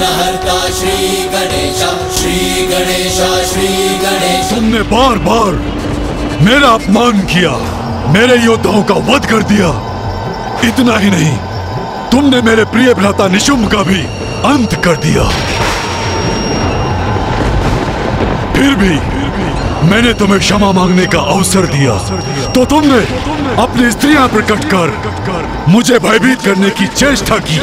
विघ्नहर्ता श्री गणेश, श्री गणेश, श्री गणेश। तुमने बार बार मेरा अपमान किया, मेरे योद्धाओं का वध कर दिया। इतना ही नहीं, तुमने मेरे प्रिय भ्राता निशुंभ का भी अंत कर दिया। फिर भी मैंने तुम्हें क्षमा मांगने का अवसर दिया, तो तुमने अपनी स्त्रियां प्रकट कर मुझे भयभीत करने की चेष्टा की।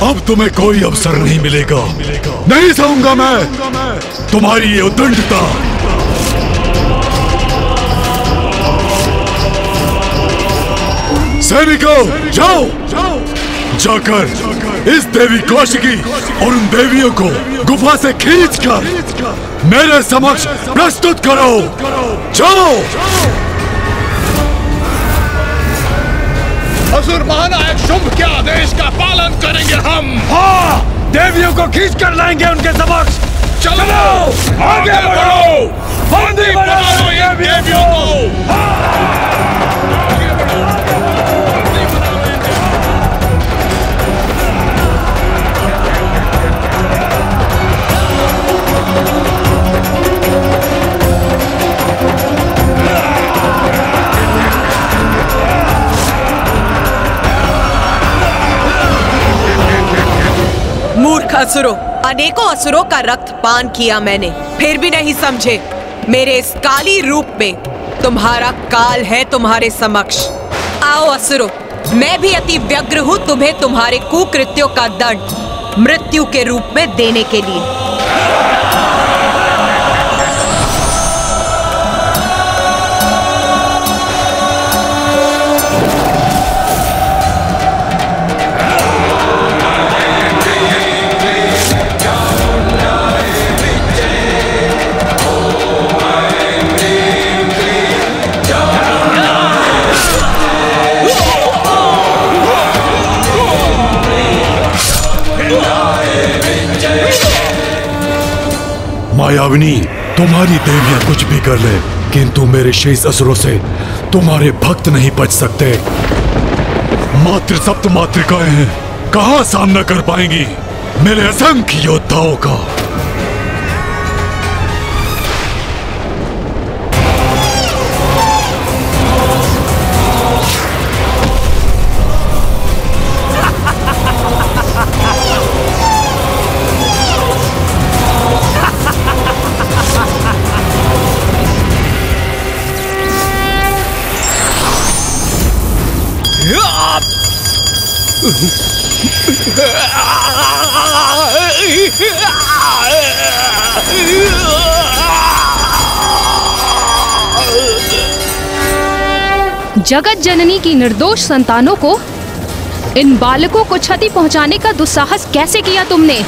अब तुम्हें कोई अवसर नहीं मिलेगा। नहीं सहूंगा मैं तुम्हारी ये उद्दंडता। सैनिकों, जाओ जाकर इस देवी कौशिकी और उन देवियों को गुफा से खींचकर मेरे समक्ष प्रस्तुत करो। जाओ। असुर महानायक शुंभ के आदेश का पालन करेंगे हम। हाँ, देवियों को खींच कर लाएंगे उनके समक्ष। चलो आगे बढ़ो, बंदी बनाओ इन देवियों को। मूर्ख असुरों, अनेकों असुरों का रक्त पान किया मैंने, फिर भी नहीं समझे। मेरे इस काली रूप में तुम्हारा काल है तुम्हारे समक्ष। आओ असुरों, मैं भी अति व्यग्र हूँ तुम्हें तुम्हारे कुकृत्यों का दंड मृत्यु के रूप में देने के लिए। मायाविनी, तुम्हारी देवियां कुछ भी कर ले, किंतु मेरे शेष असुरों से तुम्हारे भक्त नहीं बच सकते। मात्र सप्त मातृकाएं हैं, कहां सामना कर पाएंगी मेरे असंख्य योद्धाओं का। जगत जननी की निर्दोष संतानों को, इन बालकों को क्षति पहुंचाने का दुस्साहस कैसे किया तुमने?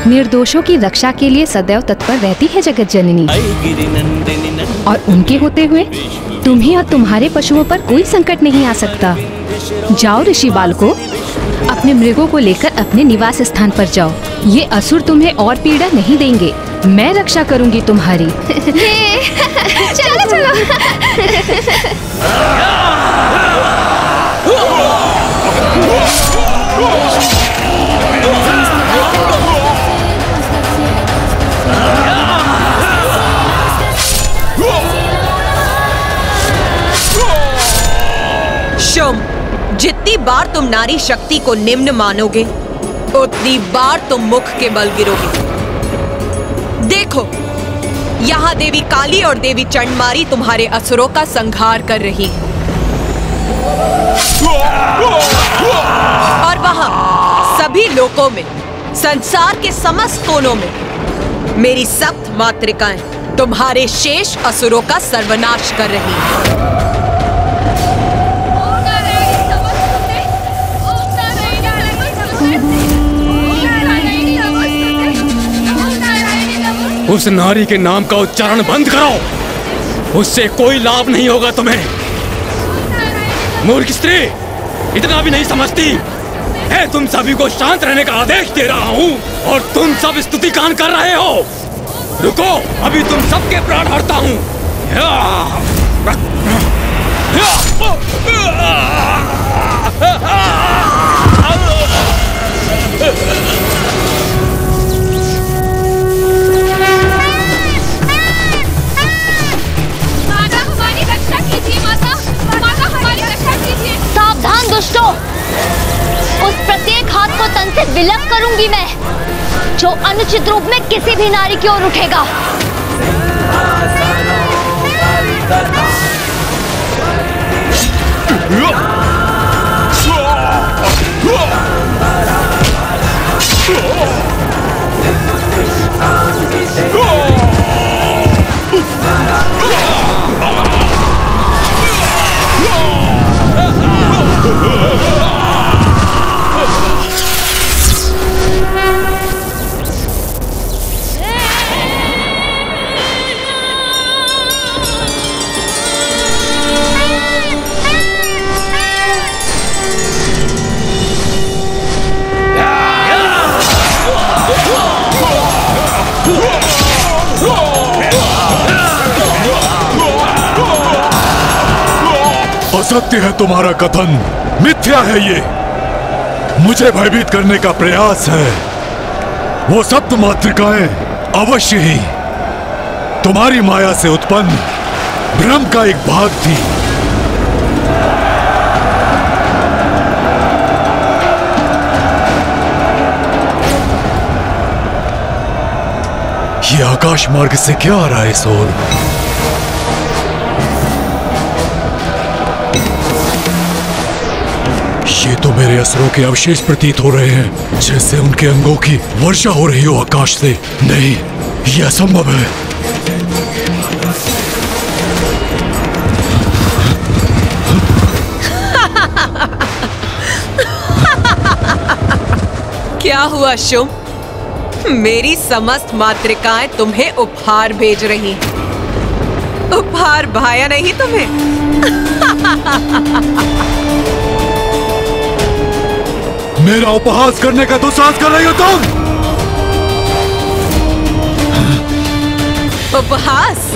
निर्दोषों की रक्षा के लिए सदैव तत्पर रहती है जगत जननी, और उनके होते हुए तुम्हें और तुम्हारे पशुओं पर कोई संकट नहीं आ सकता। जाओ ऋषि बालकों, अपने मृगों को लेकर अपने निवास स्थान पर जाओ। ये असुर तुम्हें और पीड़ा नहीं देंगे, मैं रक्षा करूंगी तुम्हारी। चलो चलो। जितनी बार तुम नारी शक्ति को निम्न मानोगे, उतनी बार तुम मुख के बल गिरोगे। देखो, यहाँ देवी काली और देवी चंडमारी तुम्हारे असुरों का संहार कर रही है, और वहाँ सभी लोकों में, संसार के समस्त कोनों में मेरी सप्त मातृकाएं तुम्हारे शेष असुरों का सर्वनाश कर रही हैं। उस नारी के नाम का उच्चारण बंद करो। उससे कोई लाभ नहीं होगा तुम्हें। मूर्ख स्त्री, इतना भी नहीं समझती। मैं तुम सभी को शांत रहने का आदेश दे रहा हूँ और तुम सब स्तुतिगान कर रहे हो। रुको, अभी तुम सबके प्राण हरता हूँ। माता हमारी रक्षा कीजिए, माता हमारी रक्षा कीजिए। सावधान दुष्टों, उस प्रत्येक हाथ को तन से विलग करूंगी मैं, जो अनुचित रूप में किसी भी नारी की ओर उठेगा। असत्य है तुम्हारा कथन, मिथ्या है ये। मुझे भयभीत करने का प्रयास है। वो सप्त मातृकाएं अवश्य ही तुम्हारी माया से उत्पन्न ब्रह्म का एक भाग थी। ये आकाश मार्ग से क्या आ रहा है सोल? ये तो मेरे असुरों के अवशेष प्रतीत हो रहे हैं, जैसे उनके अंगों की वर्षा हो रही हो आकाश से। नहीं, ये असंभव है। क्या हुआ शुम? मेरी समस्त मातृकाएं तुम्हें उपहार भेज रही। उपहार भाया नहीं तुम्हें? मेरा उपहास करने का दुस्साहस कर रही हो तुम? उपहास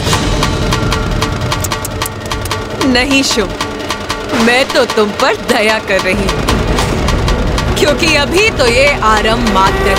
नहीं शुम, मैं तो तुम पर दया कर रही हूं, क्योंकि अभी तो ये आरंभ मात्र।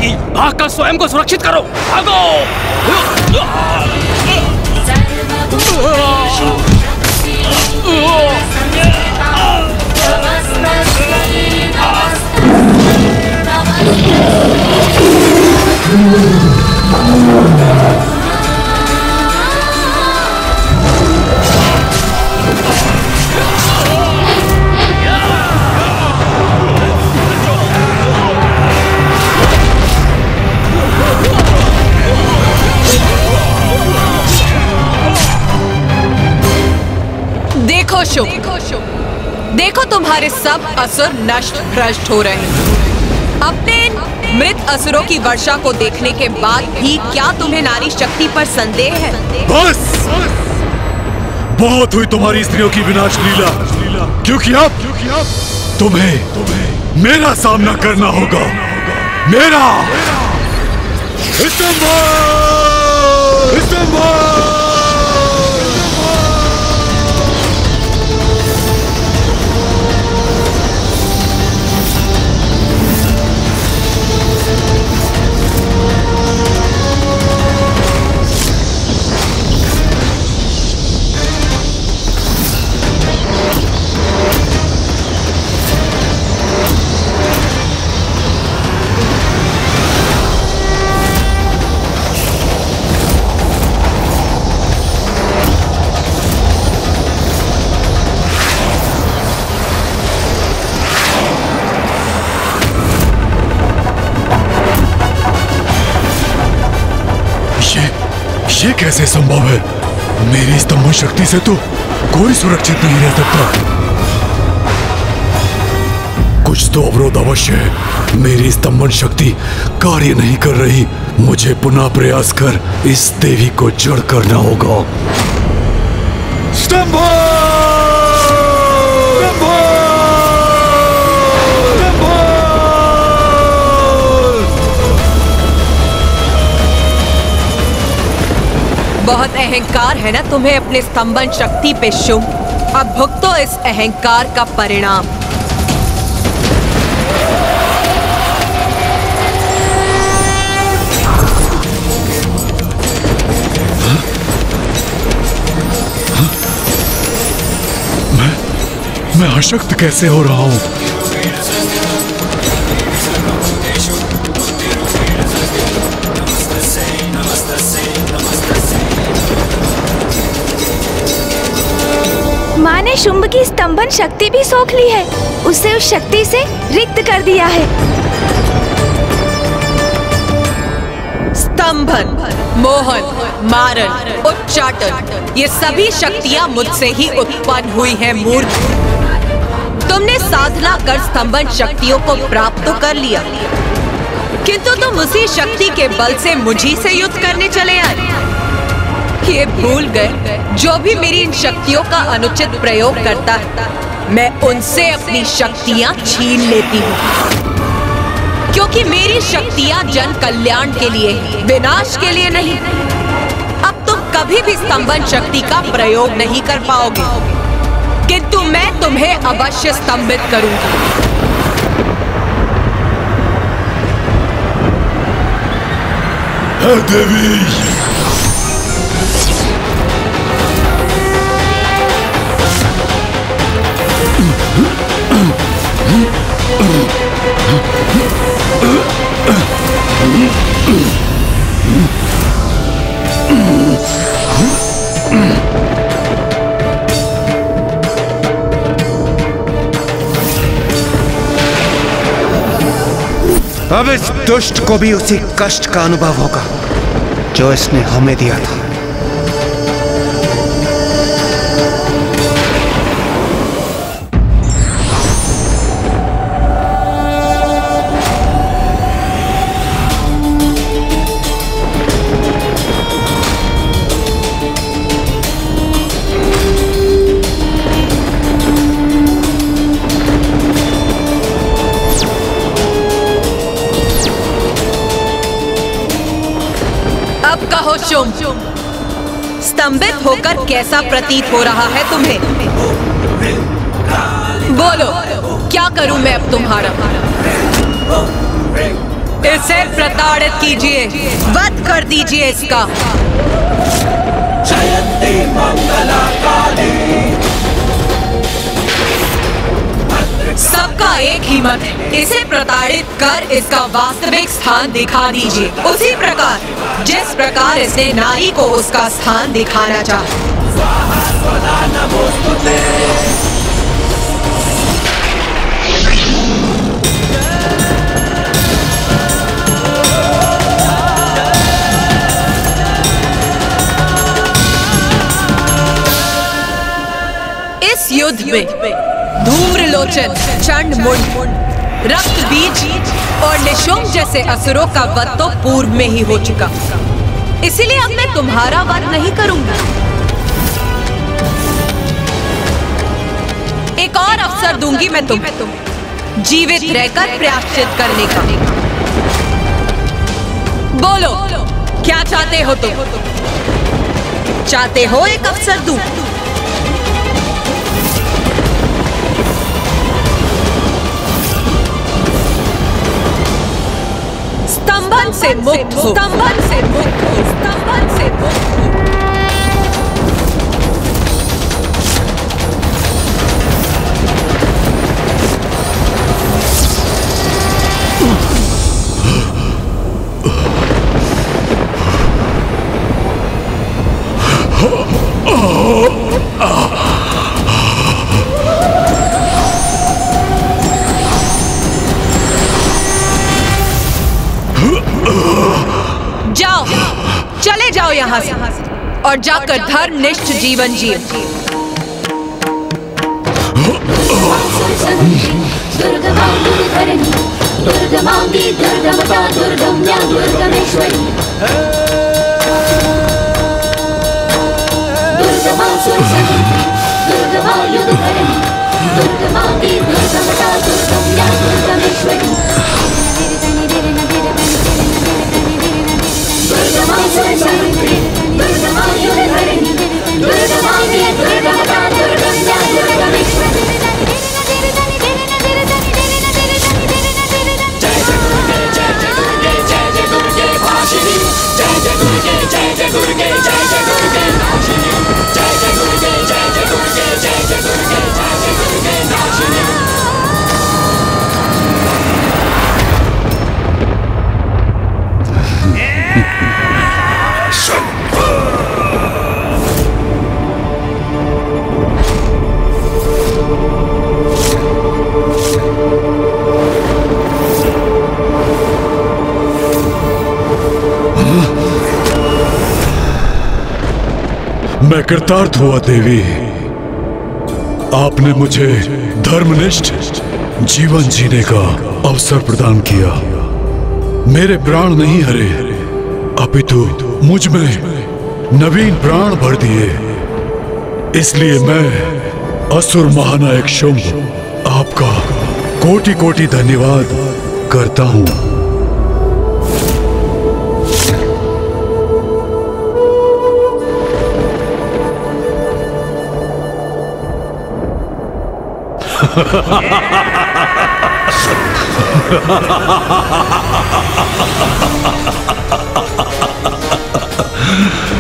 जाएगी। भागकर स्वयं को सुरक्षित करो, भागो। देखो शुभ, देखो तुम्हारे सब असुर नष्ट भ्रष्ट हो रहे हैं। अपने इन मृत असुरों की वर्षा को देखने के बाद भी क्या तुम्हें नारी शक्ति पर संदेह है? बस बहुत हुई तुम्हारी स्त्रियों की विनाश लीला, क्योंकि अब तुम्हें मेरा सामना करना होगा। मेरा ये कैसे संभव है? मेरी स्तंभन शक्ति से तो कोई सुरक्षित नहीं रह सकता। कुछ तो अवरोध अवश्य है। मेरी स्तंभन शक्ति कार्य नहीं कर रही। मुझे पुनः प्रयास कर इस देवी को जड़ करना होगा। बहुत अहंकार है ना तुम्हें अपने स्तंभन शक्ति पे शुभ। अब भुगतो इस अहंकार का परिणाम। मैं अशक्त कैसे हो रहा हूँ? माँ ने शुंभ की स्तंभन शक्ति भी सोख ली है। उसे उस शक्ति से रिक्त कर दिया है। स्तंभन, मोहन, मारण, उच्चाटन, ये सभी शक्तियां मुझसे ही उत्पन्न हुई हैं मूर्ख। तुमने साधना कर स्तंभन शक्तियों को प्राप्त तो कर लिया, किंतु तुम उसी शक्ति के बल से मुझी से युद्ध करने चले आए। ये भूल गए जो भी मेरी इन शक्तियों का अनुचित प्रयोग करता है, मैं उनसे अपनी शक्तियां छीन लेती हूँ, क्योंकि मेरी शक्तियां जन कल्याण के लिए, विनाश के लिए नहीं। अब तुम कभी भी स्तंभन शक्ति का प्रयोग नहीं कर पाओगे, किंतु मैं तुम्हें अवश्य स्तंभित करूंगी। देवी, अब इस दुष्ट को भी उसी कष्ट का अनुभव होगा जो इसने हमें दिया था। स्तंभित होकर कैसा प्रतीत हो रहा है तुम्हें? बोलो, क्या करूं मैं अब तुम्हारा? इसे प्रताड़ित कीजिए, वध कर दीजिए इसका। जयंती मंगला काली। सबका एक ही मत है, इसे प्रताड़ित कर इसका वास्तविक स्थान दिखा दीजिए, उसी प्रकार जिस प्रकार इसने नारी को उसका स्थान दिखाना चाहा। स्वाहा स्वधा नमोस्तुते। इस युद्ध में धूम्रलोचन, चंडमुंड, रक्त बीज और निशुंभ जैसे असुरों का वध तो पूर्व में ही हो चुका, इसीलिए अब मैं तुम्हारा वध नहीं करूंगी। एक और अवसर दूंगी मैं तुम्हें जीवित रहकर प्रायश्चित करने का। बोलो, क्या चाहते हो तुम? चाहते हो एक अवसर दूं? स्तंभन से मुक्त हो, स्तंभन से मुक्त हो, स्तंभन से मुक्त हो। जाओ, चले जाओ यहाँ से और जाकर धर्मनिष्ठ जीवन जिए। दुर्गमांगी दुर्गमता दुर्गम्या दुर्गमेश्वरी। दुर्गमा सुरसनी दुर्गमा युद्धकरणी। दुर्गमांगी दुर्गमता दुर्गम्या दुर्गमेश्वरी। दुर्गमा सुरसनी दुर्गमा युद्धकरणी। दुर्गमांगी दुर्गमता दुर्गम्या दुर्गमेश्वरी। मैं कृतार्थ हुआ देवी, आपने मुझे धर्मनिष्ठ जीवन जीने का अवसर प्रदान किया। मेरे प्राण नहीं हरे, अपितु मुझ में नवीन प्राण भर दिए। इसलिए मैं असुर महानायक शुंभ आपका कोटि कोटि धन्यवाद करता हूं।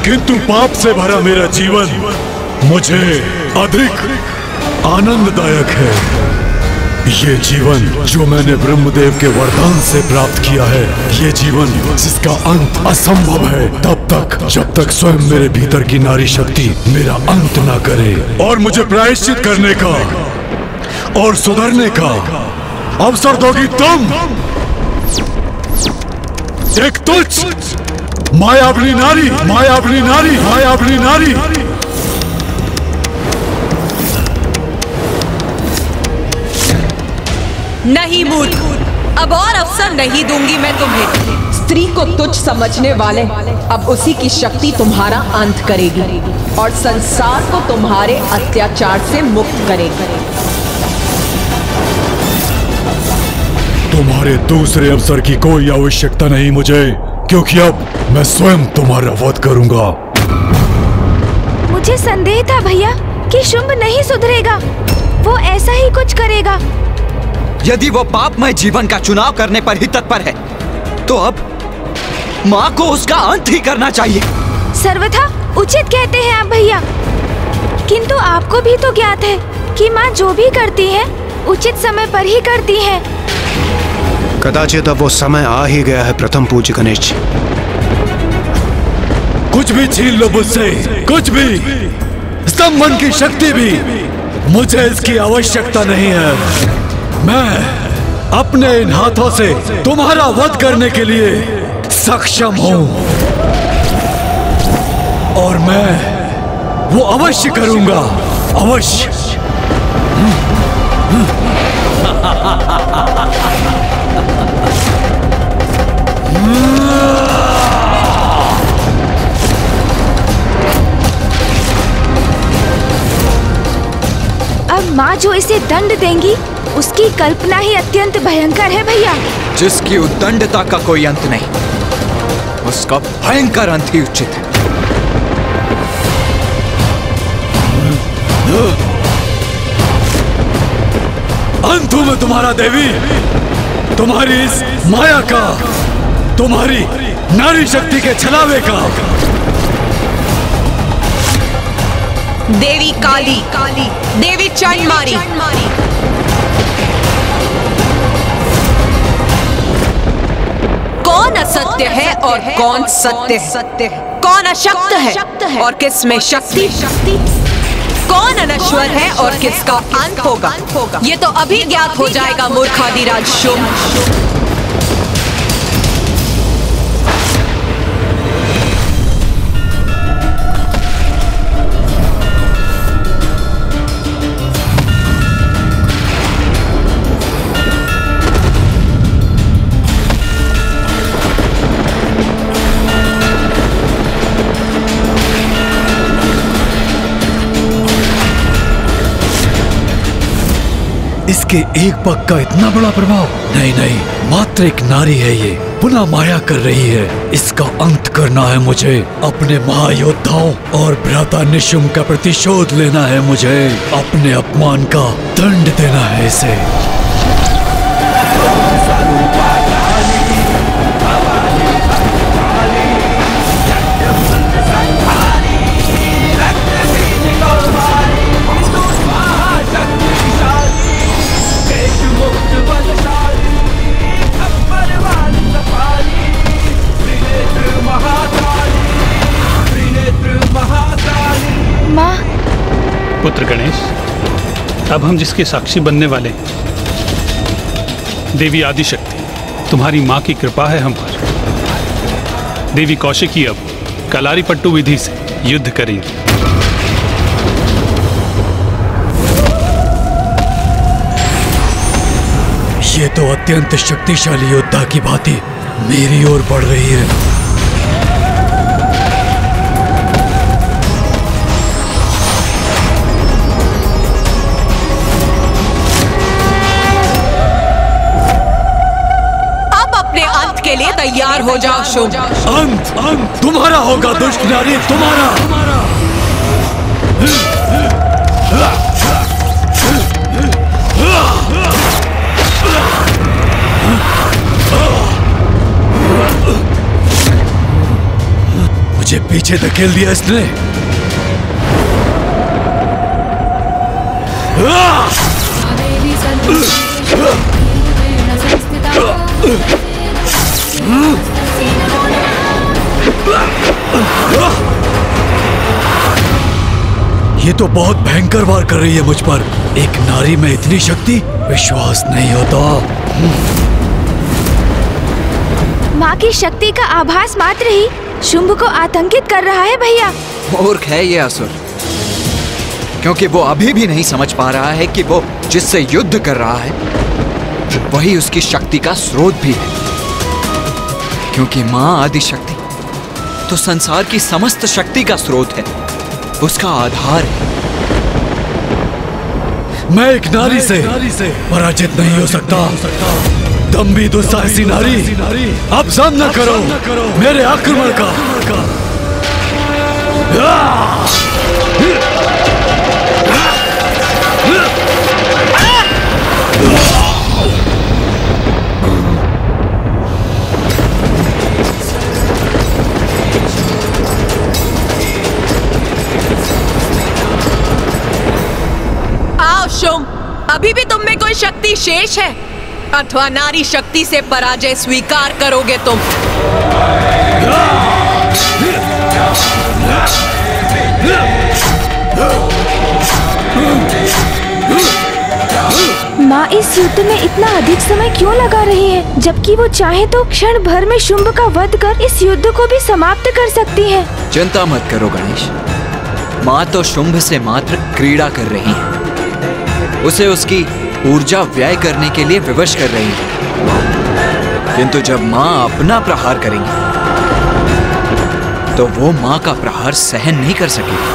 किंतु पाप से भरा मेरा जीवन मुझे अधिक आनंददायक है। ये जीवन जो मैंने ब्रह्मदेव के वरदान से प्राप्त किया है, ये जीवन जिसका अंत असंभव है तब तक जब तक स्वयं मेरे भीतर की नारी शक्ति मेरा अंत ना करे और मुझे प्रायश्चित करने का और सुधरने का अवसर दोगी तुम। एक तुच्छ मायावनी नारी, मायावनी नारी, मायावनी नारी। नहीं मूर्ख, अब और अवसर नहीं दूंगी मैं तुम्हें। स्त्री को तुच्छ समझने वाले अब उसी की शक्ति तुम्हारा अंत करेगी और संसार को तुम्हारे अत्याचार से मुक्त करेगी। तुम्हारे दूसरे अवसर की कोई आवश्यकता नहीं मुझे, क्योंकि अब मैं स्वयं तुम्हारा वध करूंगा। मुझे संदेह था भैया कि शुंभ नहीं सुधरेगा, वो ऐसा ही कुछ करेगा। यदि वो पापमय जीवन का चुनाव करने पर ही तत्पर है तो अब माँ को उसका अंत ही करना चाहिए। सर्वथा उचित कहते हैं आप भैया, किंतु आपको भी तो ज्ञात है कि माँ जो भी करती है उचित समय पर ही करती है। कदाचित अब वो समय आ ही गया है प्रथम पूज्य गणेश जी। कुछ भी छीन लो मुझसे, कुछ भी, स्तंभन की शक्ति भी, मुझे इसकी आवश्यकता नहीं है। मैं अपने इन हाथों से तुम्हारा वध करने के लिए सक्षम हूं और मैं वो अवश्य करूंगा, अवश्य। अब माँ जो इसे दंड देंगी उसकी कल्पना ही अत्यंत भयंकर है भैया। जिसकी उद्दंडता का कोई अंत नहीं, उसका भयंकर अंत ही उचित है। अंत हूं मैं तुम्हारा देवी, तुम्हारी इस माया का, तुम्हारी नारी शक्ति के छलावे का। देवी काली, देवी चंडमारी, कौन असत्य है और कौन सत्य है? कौन अशक्त है और किस में शक्ति? कौन अनश्वर है और किसका अंत होगा? ये तो अभी ज्ञात हो जाएगा मूर्खादिराज शुंभ। इसके एक पग का इतना बड़ा प्रभाव? नहीं नहीं, मात्र एक नारी है ये, पुनः माया कर रही है। इसका अंत करना है मुझे। अपने महायोद्धाओं और भ्राता निशुंभ का प्रतिशोध लेना है मुझे। अपने अपमान का दंड देना है इसे। पुत्र गणेश, अब हम जिसके साक्षी बनने वाले हैं, देवी आदिशक्ति, तुम्हारी माँ की कृपा है हम पर। देवी कौशिकी अब कलारी पट्टू विधि से युद्ध करेंगी। ये तो अत्यंत शक्तिशाली योद्धा की भांति मेरी ओर बढ़ रही है। के लिए तैयार हो जाओ शुंभ। अंत तुम्हारा होगा दुष्ट नारी, तुम्हारा। मुझे पीछे धकेल दिया इसने। ये तो बहुत भयंकर वार कर रही है मुझ पर। एक नारी में इतनी शक्ति, विश्वास नहीं होता। माँ की शक्ति का आभास मात्र ही शुंभ को आतंकित कर रहा है भैया। मूर्ख है ये असुर, क्योंकि वो अभी भी नहीं समझ पा रहा है कि वो जिससे युद्ध कर रहा है वही उसकी शक्ति का स्रोत भी है। क्योंकि माँ आदिशक्ति तो संसार की समस्त शक्ति का स्रोत है, उसका आधार है। मैं एक नारी से पराजित नहीं हो सकता। दम्भी दुस्साहसी नारी, अब सामना करो मेरे आक्रमण का। अभी भी तुम में कोई शक्ति शेष है अथवा नारी शक्ति से पराजय स्वीकार करोगे तुम? माँ इस युद्ध में इतना अधिक समय क्यों लगा रही है, जबकि वो चाहे तो क्षण भर में शुंभ का वध कर इस युद्ध को भी समाप्त कर सकती है। चिंता मत करो गणेश, माँ तो शुंभ से मात्र क्रीड़ा कर रही है, उसे उसकी ऊर्जा व्यय करने के लिए विवश कर रही है। किंतु जब माँ अपना प्रहार करेंगी तो वो माँ का प्रहार सहन नहीं कर सकेगी।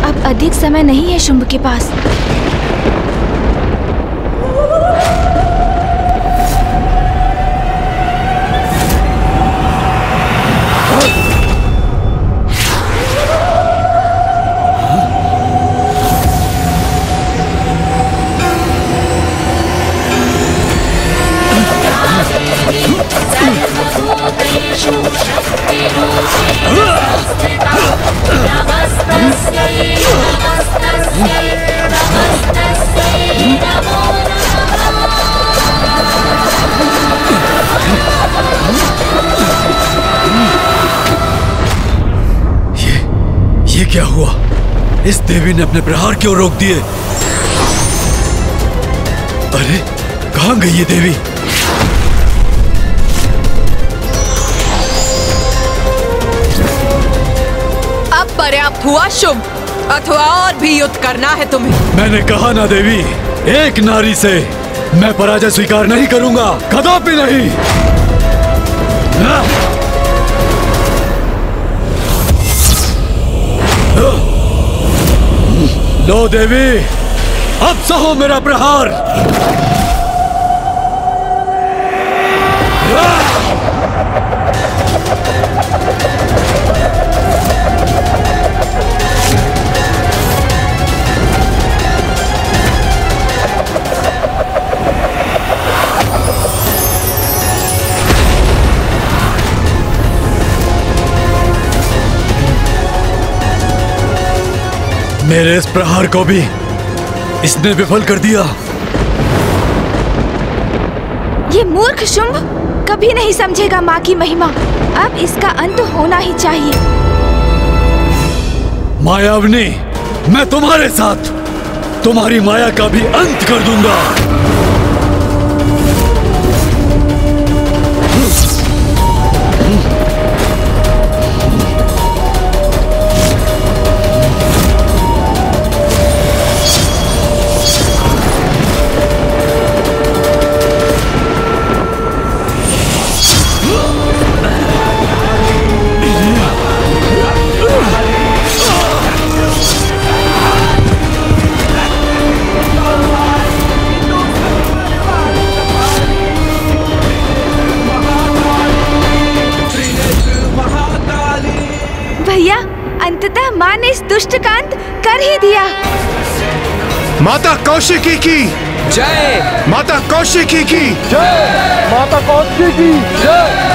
अब अधिक समय नहीं है शुंभ के पास। ये क्या हुआ? इस देवी ने अपने प्रहार क्यों रोक दिए? अरे कहां गई ये देवी? अब पर्याप्त हुआ शुंभ, अथवा और भी युद्ध करना है तुम्हें? मैंने कहा ना देवी, एक नारी से मैं पराजय स्वीकार नहीं करूंगा, कदापि नहीं। लो देवी, अब सहो मेरा प्रहार। मेरे इस प्रहार को भी इसने विफल कर दिया। ये मूर्ख शुंभ कभी नहीं समझेगा माँ की महिमा। अब इसका अंत होना ही चाहिए। मायावनी, मैं तुम्हारे साथ तुम्हारी माया का भी अंत कर दूंगा। भैया, अंततः माँ ने इस दुष्ट का अंत कर ही दिया। माता कौशिकी की जय। माता कौशिकी की जय। माता कौशिकी की जय।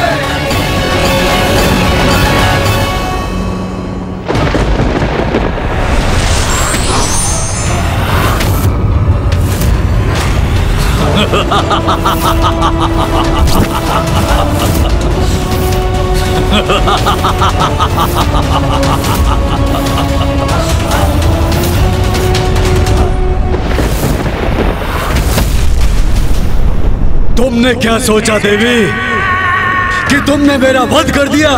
तुमने क्या सोचा देवी कि तुमने मेरा वध कर दिया?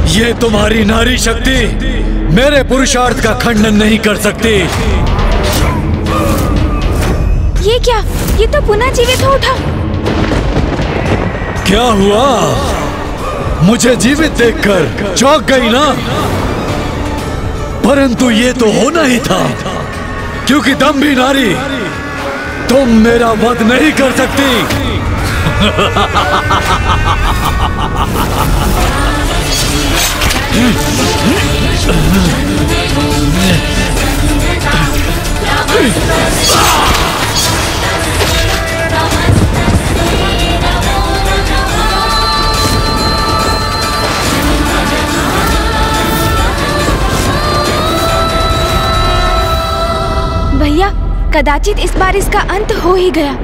ये तुम्हारी नारी शक्ति मेरे पुरुषार्थ का खंडन नहीं कर सकती। ये क्या? ये तो पुनः जीवित हो उठा। क्या हुआ? मुझे जीवित देखकर चौंक गई ना? परंतु ये तो होना ही था, क्योंकि दम्भी नारी तुम मेरा वध नहीं कर सकती। भैया, कदाचित इस बार इसका अंत हो ही गया।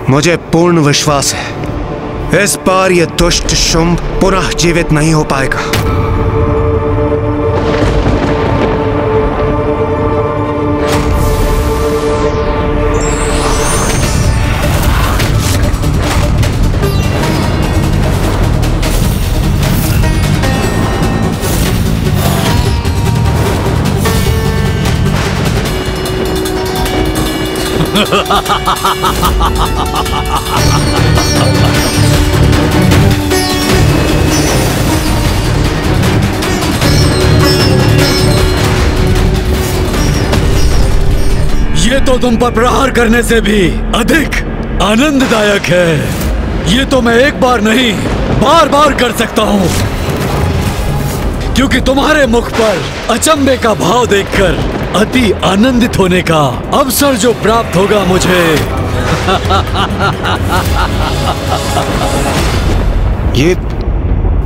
मुझे पूर्ण विश्वास है इस बार यह दुष्ट शुंभ पुनः जीवित नहीं हो पाएगा। ये तो तुम पर प्रहार करने से भी अधिक आनंददायक है। ये तो मैं एक बार नहीं बार बार कर सकता हूँ, क्योंकि तुम्हारे मुख पर अचंभे का भाव देखकर अति आनंदित होने का अवसर जो प्राप्त होगा मुझे।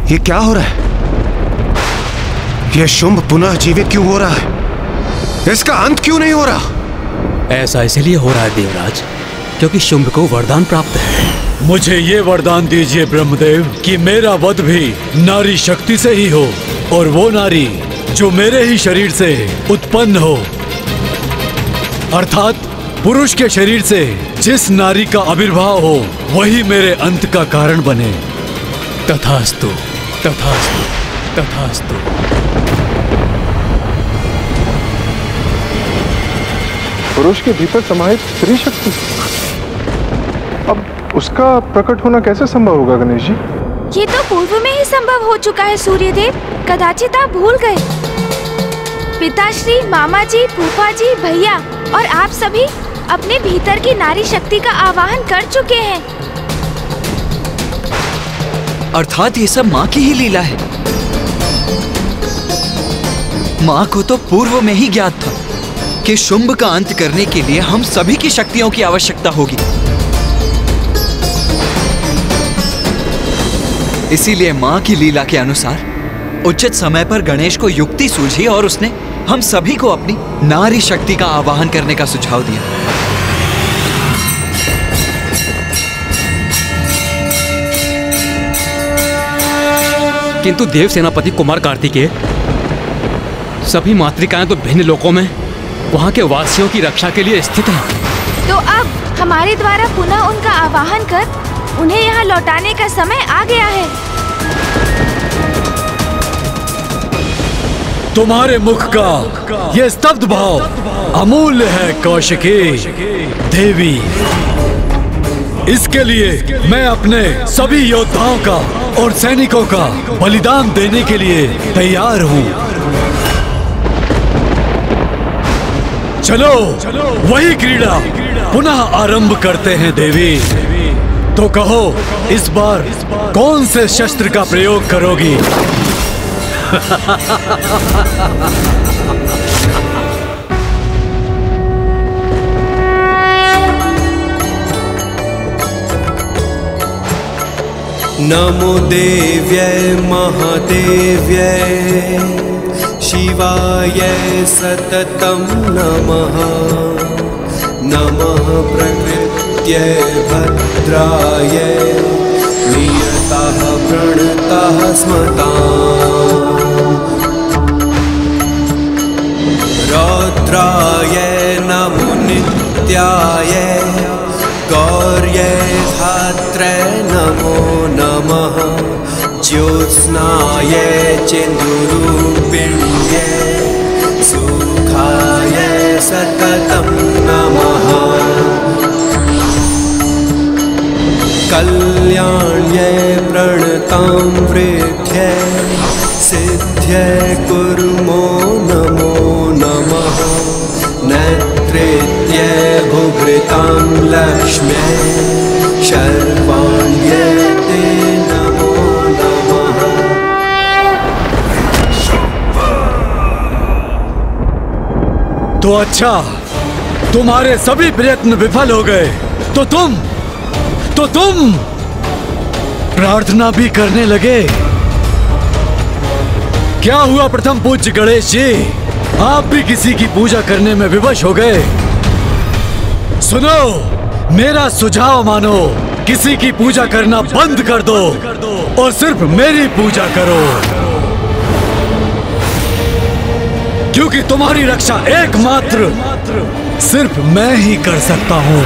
ये क्या हो रहा है? यह शुंभ पुनः जीवित क्यों हो रहा है? इसका अंत क्यों नहीं हो रहा? ऐसा इसलिए हो रहा है देवराज, क्योंकि शुंभ को वरदान प्राप्त है। मुझे ये वरदान दीजिए ब्रह्मदेव कि मेरा वध भी नारी शक्ति से ही हो, और वो नारी जो मेरे ही शरीर से उत्पन्न हो, अर्थात पुरुष के शरीर से जिस नारी का आविर्भाव हो वही मेरे अंत का कारण बने। तथास्तु, तथास्तु, तथास्तु। पुरुष के भीतर समाहित स्त्री शक्ति, अब उसका प्रकट होना कैसे संभव होगा गणेश जी? ये तो पूर्व में ही संभव हो चुका है सूर्यदेव, कदाचित आप भूल गए। पिताश्री, मामा जी, फूफा जी, भैया और आप सभी अपने भीतर की नारी शक्ति का आवाहन कर चुके हैं। अर्थात ये सब माँ की ही लीला है। माँ को तो पूर्व में ही ज्ञात था कि शुंभ का अंत करने के लिए हम सभी की शक्तियों की आवश्यकता होगी। इसीलिए माँ की लीला के अनुसार उचित समय पर गणेश को युक्ति सूझी और उसने हम सभी को अपनी नारी शक्ति का आवाहन करने का सुझाव दिया। किंतु देव सेनापति कुमार कार्तिकेय, सभी मातृकाएं तो भिन्न लोकों में वहां के वासियों की रक्षा के लिए स्थित हैं। तो अब हमारे द्वारा पुनः उनका आवाहन कर उन्हें यहाँ लौटाने का समय आ गया है। तुम्हारे मुख का ये स्तब्ध भाव अमूल्य है कौशिकी देवी। इसके लिए मैं अपने सभी योद्धाओं का और सैनिकों का बलिदान देने के लिए तैयार हूँ। चलो वही क्रीड़ा पुनः आरंभ करते हैं देवी। तो कहो इस बार कौन से शस्त्र का प्रयोग करोगी? नमो देव्यै महादेव्यै शिवाय सततं नमः। नमः प्रकृत्यै भद्रायै नियतः प्रणतः स्मताम्। रौद्राय नमो नित्याय गौर्यै धात्रै नमो नमः। ज्योत्स्नाय चेन्दुरूपिण्यै सुखाय सततं नमः। कल्याण्यै प्रणतां वृद्ध्यै सिद्ध्यै कुर्मो नमो शर्वाण्ये ते नमो नमः। तो अच्छा, तुम्हारे सभी प्रयत्न विफल हो गए, तो तुम प्रार्थना भी करने लगे। क्या हुआ प्रथम पूज्य गणेश जी, आप भी किसी की पूजा करने में विवश हो गए? सुनो, मेरा सुझाव मानो, किसी की पूजा करना बंद कर दो और सिर्फ मेरी पूजा करो, क्योंकि तुम्हारी रक्षा एकमात्र सिर्फ मैं ही कर सकता हूं।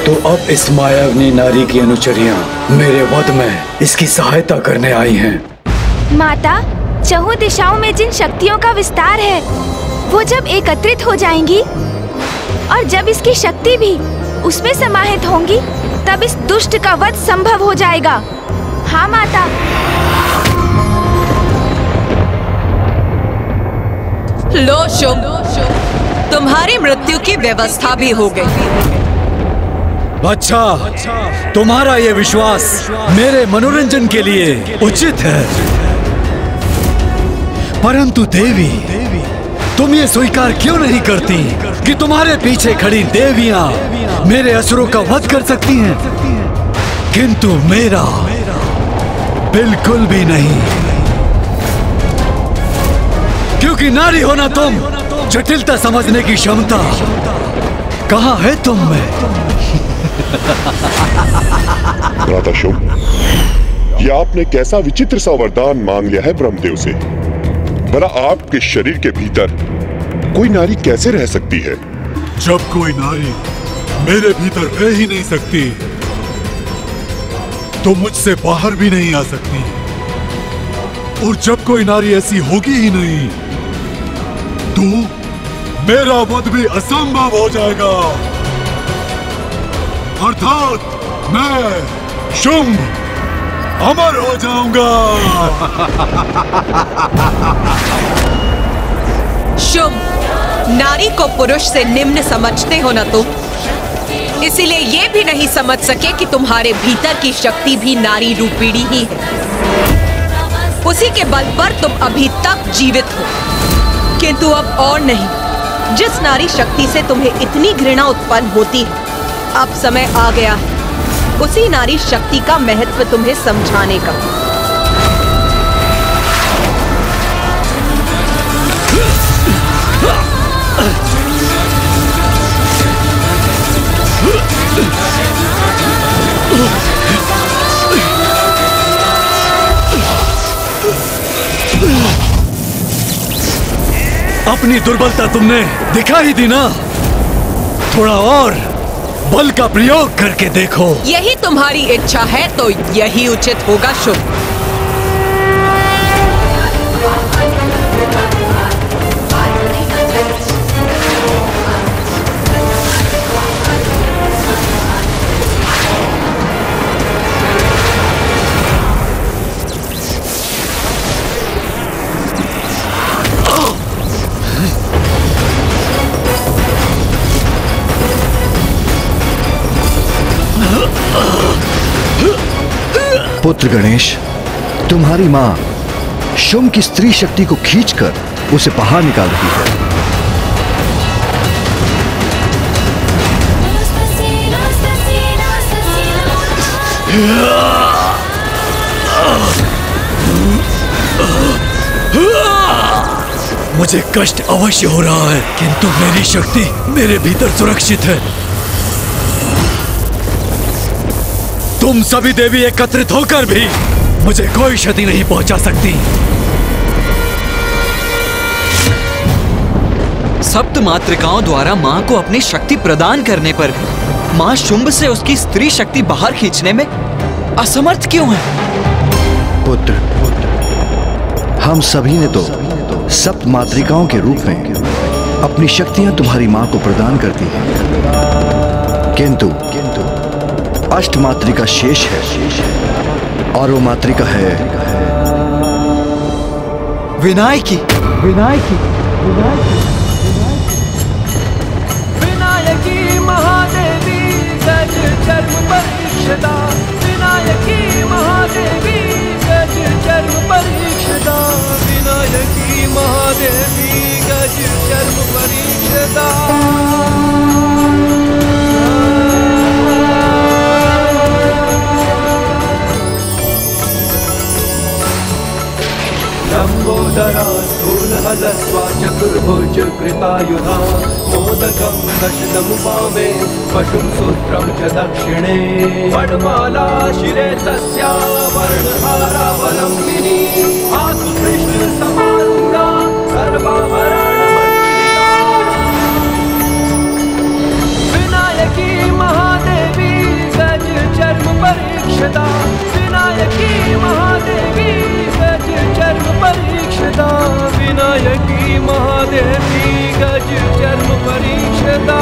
तो अब इस मायाविनी नारी की अनुचरियां मेरे वध में इसकी सहायता करने आई हैं। माता, चहुं दिशाओं में जिन शक्तियों का विस्तार है, वो जब एकत्रित हो जाएंगी और जब इसकी शक्ति भी उसमें समाहित होंगी, तब इस दुष्ट का वध संभव हो जाएगा। हाँ माता। लो शुंभ, तुम्हारी मृत्यु की व्यवस्था भी हो गई। अच्छा, तुम्हारा ये विश्वास मेरे मनोरंजन के लिए उचित है, परंतु देवी, तुम ये स्वीकार क्यों नहीं करती कि तुम्हारे पीछे खड़ी देवियां मेरे असुरों का वध कर सकती हैं, किंतु मेरा बिल्कुल भी नहीं, क्योंकि नारी होना तुम, जटिलता समझने की क्षमता कहाँ है तुम में? भ्राता शुंभ, ये आपने कैसा विचित्र सा वरदान मांग लिया है ब्रह्मदेव से। भला आपके शरीर के भीतर कोई नारी कैसे रह सकती है? जब कोई नारी मेरे भीतर रह ही नहीं सकती, तो मुझसे बाहर भी नहीं आ सकती, और जब कोई नारी ऐसी होगी ही नहीं, तो मेरा वध भी असंभव हो जाएगा। अर्थात मैं शुंभ अमर हो जाऊंगा। शुंभ, नारी को पुरुष से निम्न समझते हो ना तुम, इसीलिए ये भी नहीं समझ सके कि तुम्हारे भीतर की शक्ति भी नारी रूपिणी ही है। उसी के बल पर तुम अभी तक जीवित हो, किंतु अब और नहीं। जिस नारी शक्ति से तुम्हें इतनी घृणा उत्पन्न होती है, अब समय आ गया है उसी नारी शक्ति का महत्व तुम्हें समझाने का। अपनी दुर्बलता तुमने दिखा ही दी ना, थोड़ा और बल का प्रयोग करके देखो। यही तुम्हारी इच्छा है तो यही उचित होगा शुंभ। पुत्र गणेश, तुम्हारी मां शुंभ की स्त्री शक्ति को खींचकर उसे बाहर निकाल रही है। मुझे कष्ट अवश्य हो रहा है, किंतु मेरी शक्ति मेरे भीतर सुरक्षित है। तुम सभी देवी एकत्रित होकर भी मुझे कोई क्षति नहीं पहुंचा सकती। सप्त मातृकाओं द्वारा माँ को अपनी शक्ति प्रदान करने पर भी माँ शुंभ से उसकी स्त्री शक्ति बाहर खींचने में असमर्थ क्यों है? पुत्र, हम सभी ने तो सप्त मातृकाओं के रूप में अपनी शक्तियां तुम्हारी माँ को प्रदान कर दी हैं, किंतु अष्ट मातृका शेष है और वो मातृका है विनायकी। विनायकी महादेवी गज चर्म परीक्षदा, विनायकी महादेवी गज चर्म परीक्षदा, विनायकी महादेवी गज चर्म परीक्षदा। लंबोदरा स्थूलहलस्वा चतुर्भुज कृतायुधा, मोदकं दशदमुपामे पशुं सूत्रं च दक्षिणे, वनमाला शिरे तस्या वर्णहारावलम्बिनी, आतु कृष्णसमारूढा सर्वाभरणमण्डिता। विनायकी महादेवी गज चर्म परीक्षदा, विनायकी महादेवी गज चर्म परीक्षदा, विनायकी महादेवी गज चर्म परीक्षदा।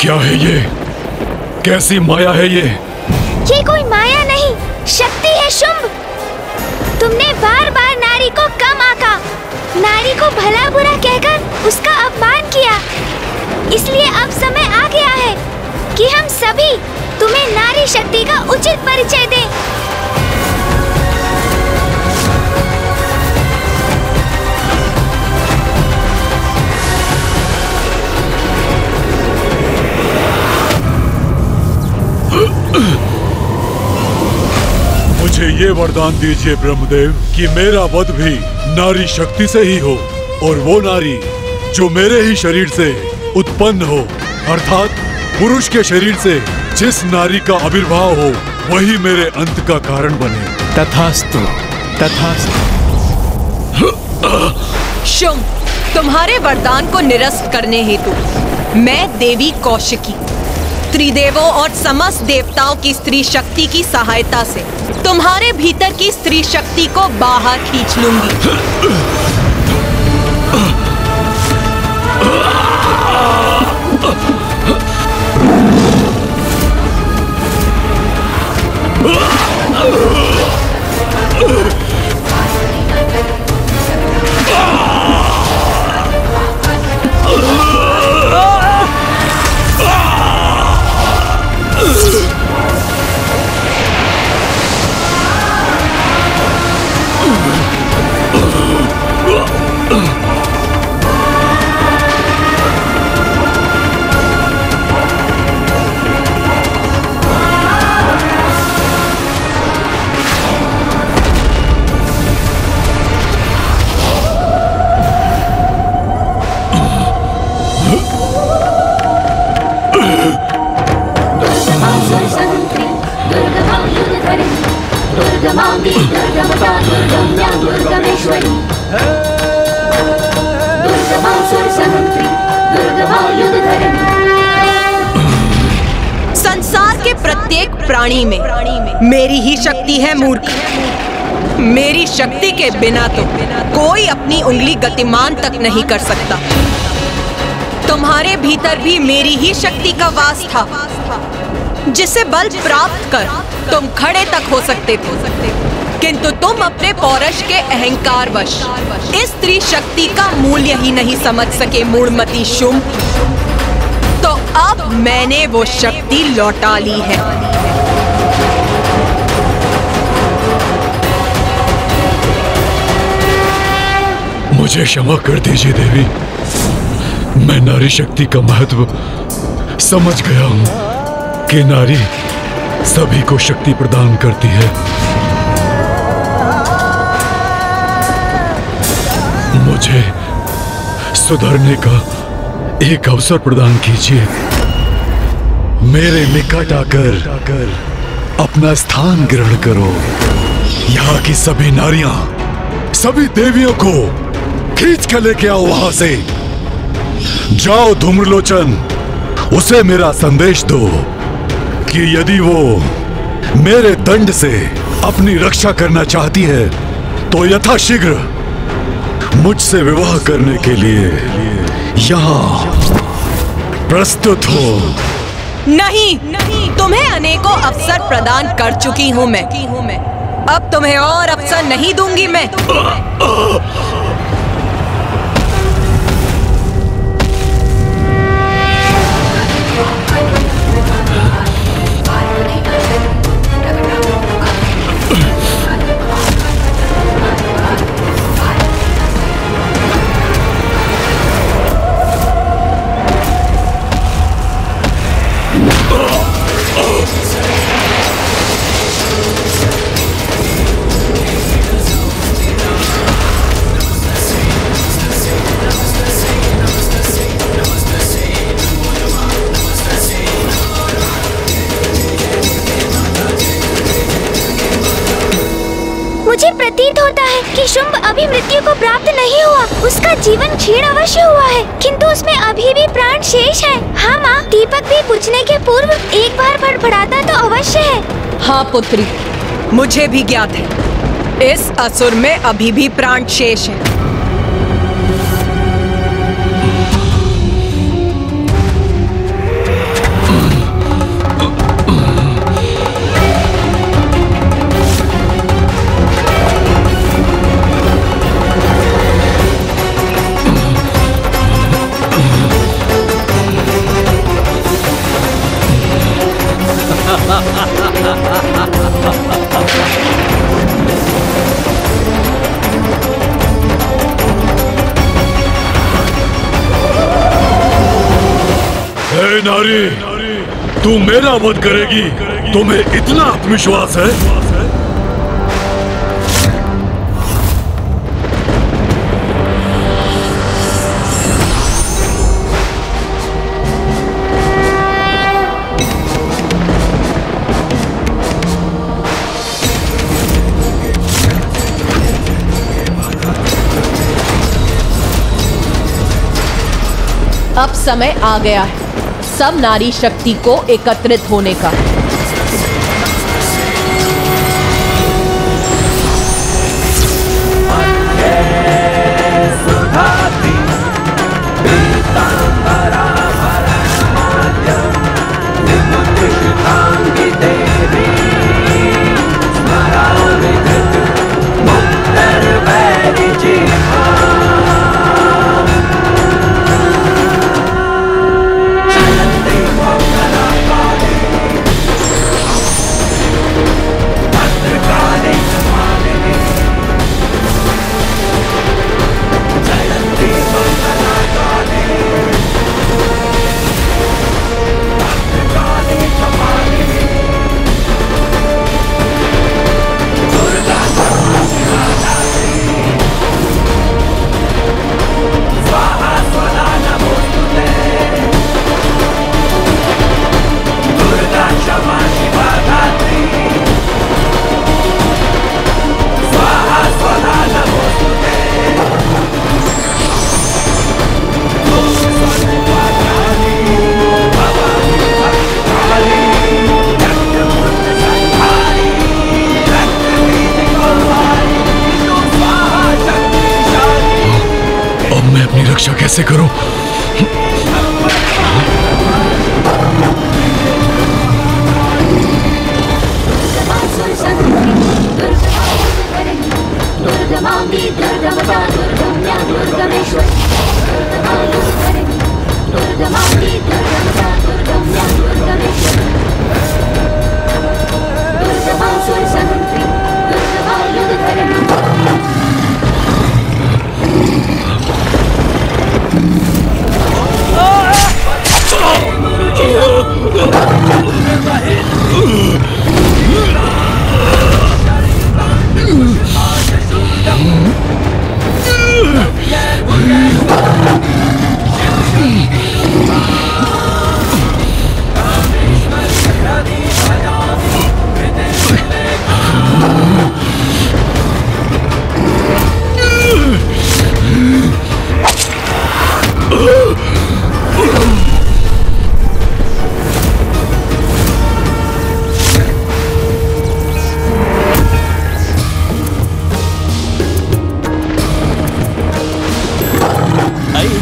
क्या है ये? कैसी माया है ये? ये कोई माया नहीं, शक्ति है शुंभ। तुमने बार बार नारी को कम आंका, नारी को भला बुरा कहकर उसका अपमान किया। इसलिए अब समय आ गया है कि हम सभी तुम्हें नारी शक्ति का उचित परिचय दें। मुझे ये वरदान दीजिए ब्रह्मदेव कि मेरा वध भी नारी शक्ति से ही हो, और वो नारी जो मेरे ही शरीर से उत्पन्न हो, अर्थात पुरुष के शरीर से जिस नारी का आविर्भाव हो वही मेरे अंत का कारण बने। तथास्तु, तथास्तु। शुंभ, तुम्हारे वरदान को निरस्त करने हेतु मैं देवी कौशिकी त्रिदेवों और समस्त देवताओं की स्त्री शक्ति की सहायता से तुम्हारे भीतर की स्त्री शक्ति को बाहर खींच लूंगी। संसार के प्रत्येक प्राणी में मेरी ही शक्ति है मूर्ति। मेरी शक्ति के बिना तो कोई अपनी उंगली गतिमान तक नहीं कर सकता। तुम्हारे भीतर भी मेरी ही शक्ति का वास था, जिसे बल प्राप्त कर तुम खड़े तक हो सकते थे, किंतु तुम अपने पौरुष के अहंकारवश इस स्त्री शक्ति का मूल्य ही नहीं समझ सके मूढ़मती शुंभ। तो अब मैंने वो शक्ति लौटा ली है। मुझे क्षमा कर दीजिए देवी, मैं नारी शक्ति का महत्व समझ गया हूँ कि नारी सभी को शक्ति प्रदान करती है। मुझे सुधरने का एक अवसर प्रदान कीजिए। मेरे निकट आकर अपना स्थान ग्रहण करो। यहाँ की सभी नारियां, सभी देवियों को खींच कर लेके आओ वहां से। जाओ धूम्रलोचन, उसे मेरा संदेश दो कि यदि वो मेरे दंड से अपनी रक्षा करना चाहती है तो यथाशीघ्र मुझसे विवाह करने के लिए यहाँ प्रस्तुत हो। नहीं, तुम्हें अनेकों अवसर प्रदान कर चुकी हूँ मैं। अब तुम्हें और अवसर नहीं दूंगी मैं। मुझे प्रतीत होता है कि शुंभ अभी मृत्यु को प्राप्त नहीं हुआ। उसका जीवन क्षीण अवश्य हुआ है, किंतु उसमें अभी भी प्राण शेष है। हाँ माँ, दीपक भी बुझने के पूर्व एक बार फड़फड़ाता तो अवश्य है। हाँ पुत्री, मुझे भी ज्ञात है, इस असुर में अभी भी प्राण शेष है। हे नारी, तू मेरा वध करेगी? तुम्हें इतना आत्मविश्वास है? अब समय आ गया है सब नारी शक्ति को एकत्रित होने का। रक्षा कैसे करूं?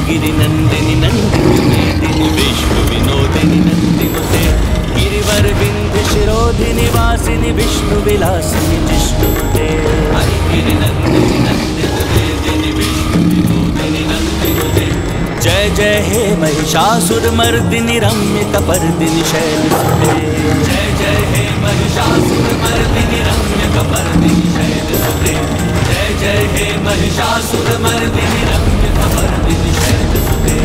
गिरिनंदिनी नंदिनी मेदिनी विश्व विनोदिनी नंदिनुते गिरिवर विंध्य शिरोधिनी वासिनी विष्णु विलासिनी जिष्णुते गिरिनंदिनी नंदिनी मेदिनी विश्व विनोदिनी नंदिनुते जय जय हे महिषासुर मर्दिनी रम्य कपर्दिनी शैलसुते जय जय हे महिषासुर मर्दिनी रम्य कपर्दिनी शैलसुते जय जय हे महिषासुर मर्दिनी रम्य कपर्दिनी शैलसुते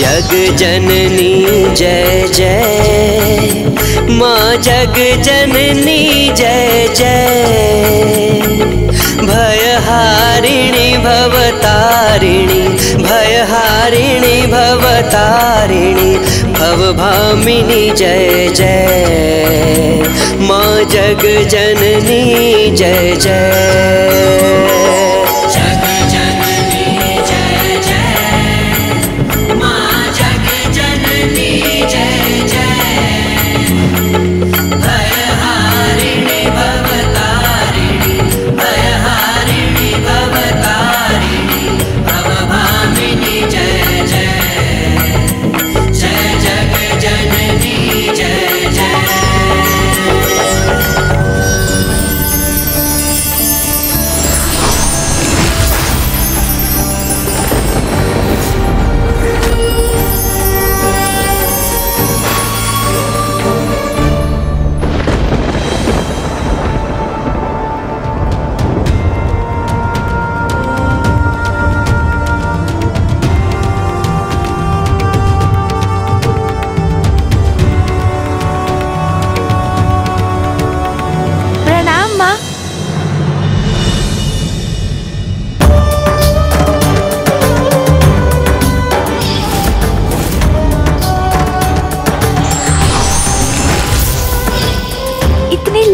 जग जननी जय जय माँ जग जननी जय जय भयहारिणी भवतारिणी भयहारिणी भवतारिणी भवभामिनी जय जय माँ जग जननी जय जय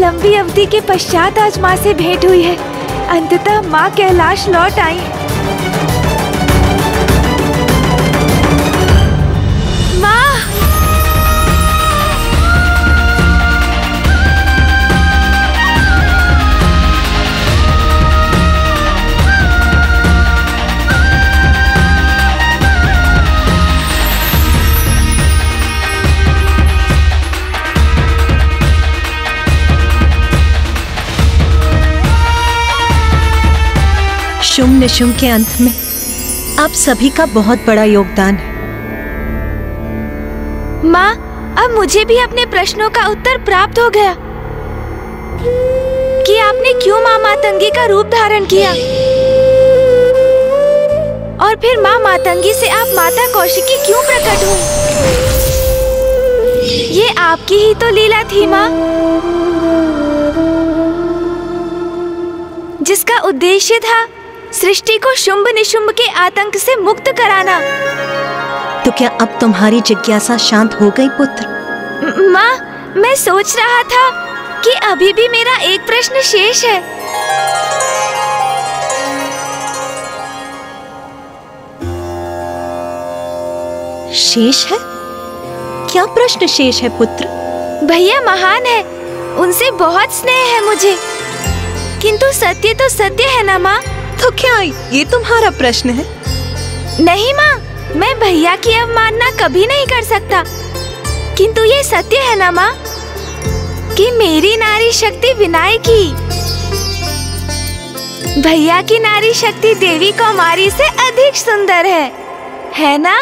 लंबी अवधि के पश्चात आज माँ से भेंट हुई है। अंततः माँ कैलाश लौट आई। माँ! शुंभ निशुंभ के अंत में आप सभी का बहुत बड़ा योगदान है। माँ, अब मुझे भी अपने प्रश्नों का उत्तर प्राप्त हो गया कि आपने क्यों माँ मातंगी का रूप धारण किया और फिर माँ मातंगी से आप माता कौशिकी क्यों प्रकट हुई। ये आपकी ही तो लीला थी माँ, जिसका उद्देश्य था सृष्टि को शुंभ निशुंभ के आतंक से मुक्त कराना। तो क्या अब तुम्हारी जिज्ञासा शांत हो गई पुत्र? माँ, मैं सोच रहा था कि अभी भी मेरा एक प्रश्न शेष है। शेष है? क्या प्रश्न शेष है पुत्र? भैया महान है, उनसे बहुत स्नेह है मुझे, किंतु सत्य तो सत्य है ना माँ। तो क्या ये तुम्हारा प्रश्न है? नहीं माँ, मैं भैया की अवमानना कभी नहीं कर सकता, किंतु ये सत्य है ना माँ कि मेरी नारी शक्ति विनाय की, भैया की नारी शक्ति देवी कौमारी से अधिक सुंदर है ना?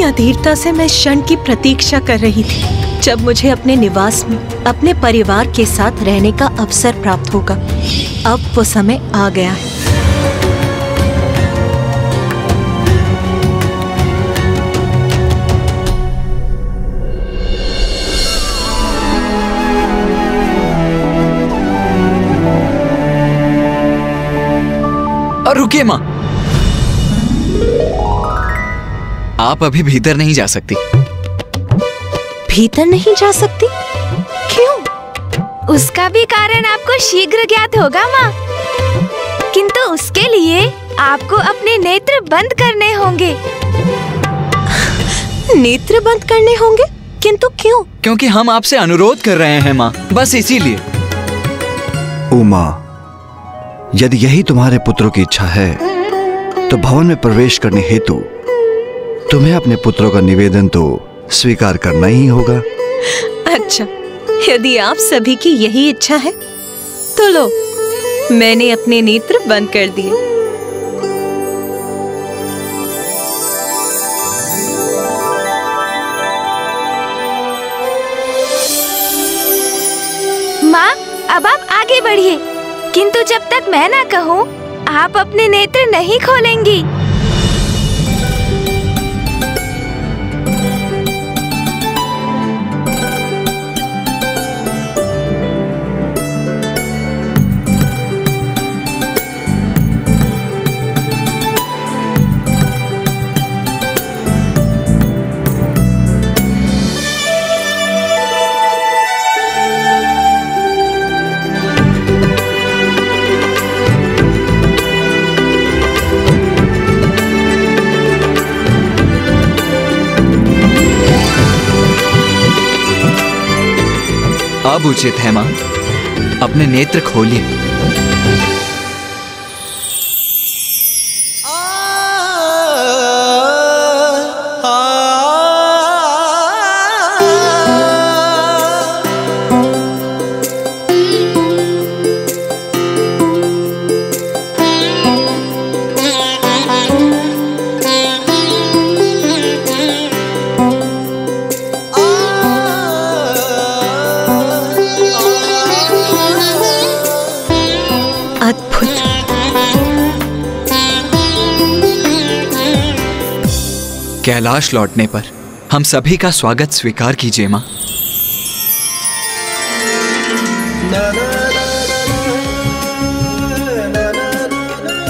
अधीरता से मैं क्षण की प्रतीक्षा कर रही थी जब मुझे अपने निवास में अपने परिवार के साथ रहने का अवसर प्राप्त होगा। अब वो समय आ गया है। और रुकिए माँ, आप अभी भीतर नहीं जा सकती। भीतर नहीं जा सकती? क्यों? उसका भी कारण आपको शीघ्र ज्ञात होगा माँ, किंतु उसके लिए आपको अपने नेत्र बंद करने होंगे। नेत्र बंद करने होंगे? किंतु क्यों? क्योंकि हम आपसे अनुरोध कर रहे हैं माँ, बस इसीलिए। उमा, यदि यही तुम्हारे पुत्रों की इच्छा है तो भवन में प्रवेश करने हेतु तुम्हें अपने पुत्रों का निवेदन तो स्वीकार करना ही होगा। अच्छा, यदि आप सभी की यही इच्छा है तो लो, मैंने अपने नेत्र बंद कर दिए। माँ, अब आप आगे बढ़िए, किंतु जब तक मैं ना कहूँ आप अपने नेत्र नहीं खोलेंगी। अब उचित है माँ, अपने नेत्र खोलिए। कैलाश लौटने पर हम सभी का स्वागत स्वीकार कीजिए माँ।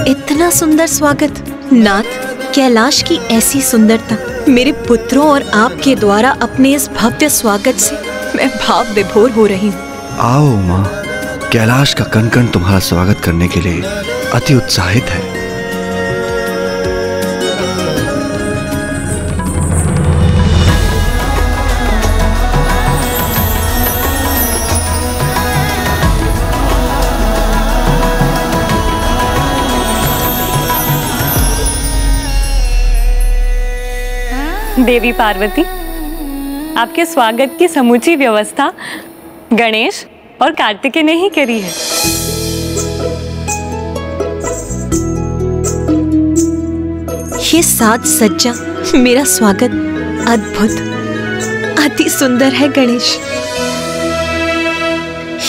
इतना सुंदर स्वागत नाथ, कैलाश की ऐसी सुंदरता मेरे पुत्रों और आपके द्वारा अपने इस भव्य स्वागत से मैं भाव विभोर हो रही हूँ। आओ माँ, कैलाश का कण कण तुम्हारा स्वागत करने के लिए अति उत्साहित है। देवी पार्वती, आपके स्वागत की समूची व्यवस्था गणेश और कार्तिकेय ने ही करी है। ये साज सज्जा, मेरा स्वागत अद्भुत, अति सुंदर है गणेश।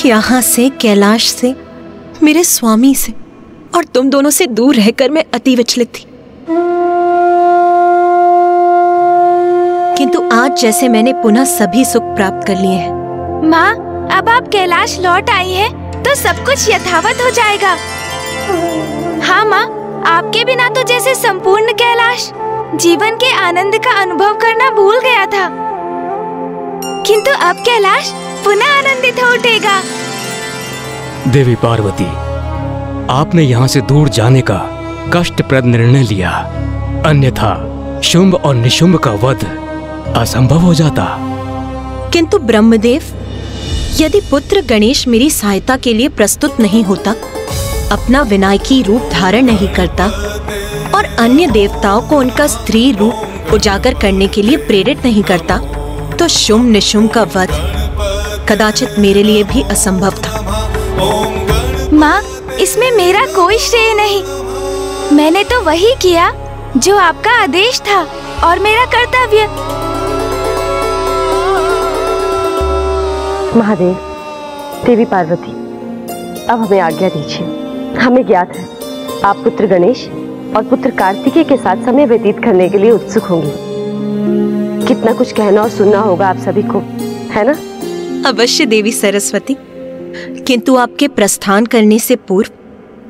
यहाँ से, कैलाश से, मेरे स्वामी से और तुम दोनों से दूर रहकर मैं अति विचलित थी। किंतु आज जैसे मैंने पुनः सभी सुख प्राप्त कर लिए हैं। माँ, अब आप कैलाश लौट आई हैं, तो सब कुछ यथावत हो जाएगा। हाँ माँ, आपके बिना तो जैसे संपूर्ण कैलाश जीवन के आनंद का अनुभव करना भूल गया था, किंतु अब कैलाश पुनः आनंदित हो उठेगा। देवी पार्वती, आपने यहाँ से दूर जाने का कष्टप्रद निर्णय लिया, अन्यथा शुंभ और निशुंभ का वध असंभव हो जाता। किंतु ब्रह्मदेव, यदि पुत्र गणेश मेरी सहायता के लिए प्रस्तुत नहीं होता, अपना विनायकी रूप धारण नहीं करता और अन्य देवताओं को उनका स्त्री रूप उजागर करने के लिए प्रेरित नहीं करता, तो शुंभ निशुंभ का वध कदाचित मेरे लिए भी असंभव था। माँ, इसमें मेरा कोई श्रेय नहीं। मैंने तो वही किया जो आपका आदेश था और मेरा कर्तव्य। महादेव, देवी पार्वती, अब हमें आज्ञा दीजिए। हमें ज्ञात है आप पुत्र गणेश और पुत्र कार्तिकेय के साथ समय व्यतीत करने के लिए उत्सुक होंगी। कितना कुछ कहना और सुनना होगा आप सभी को, है ना? अवश्य देवी सरस्वती, किंतु आपके प्रस्थान करने से पूर्व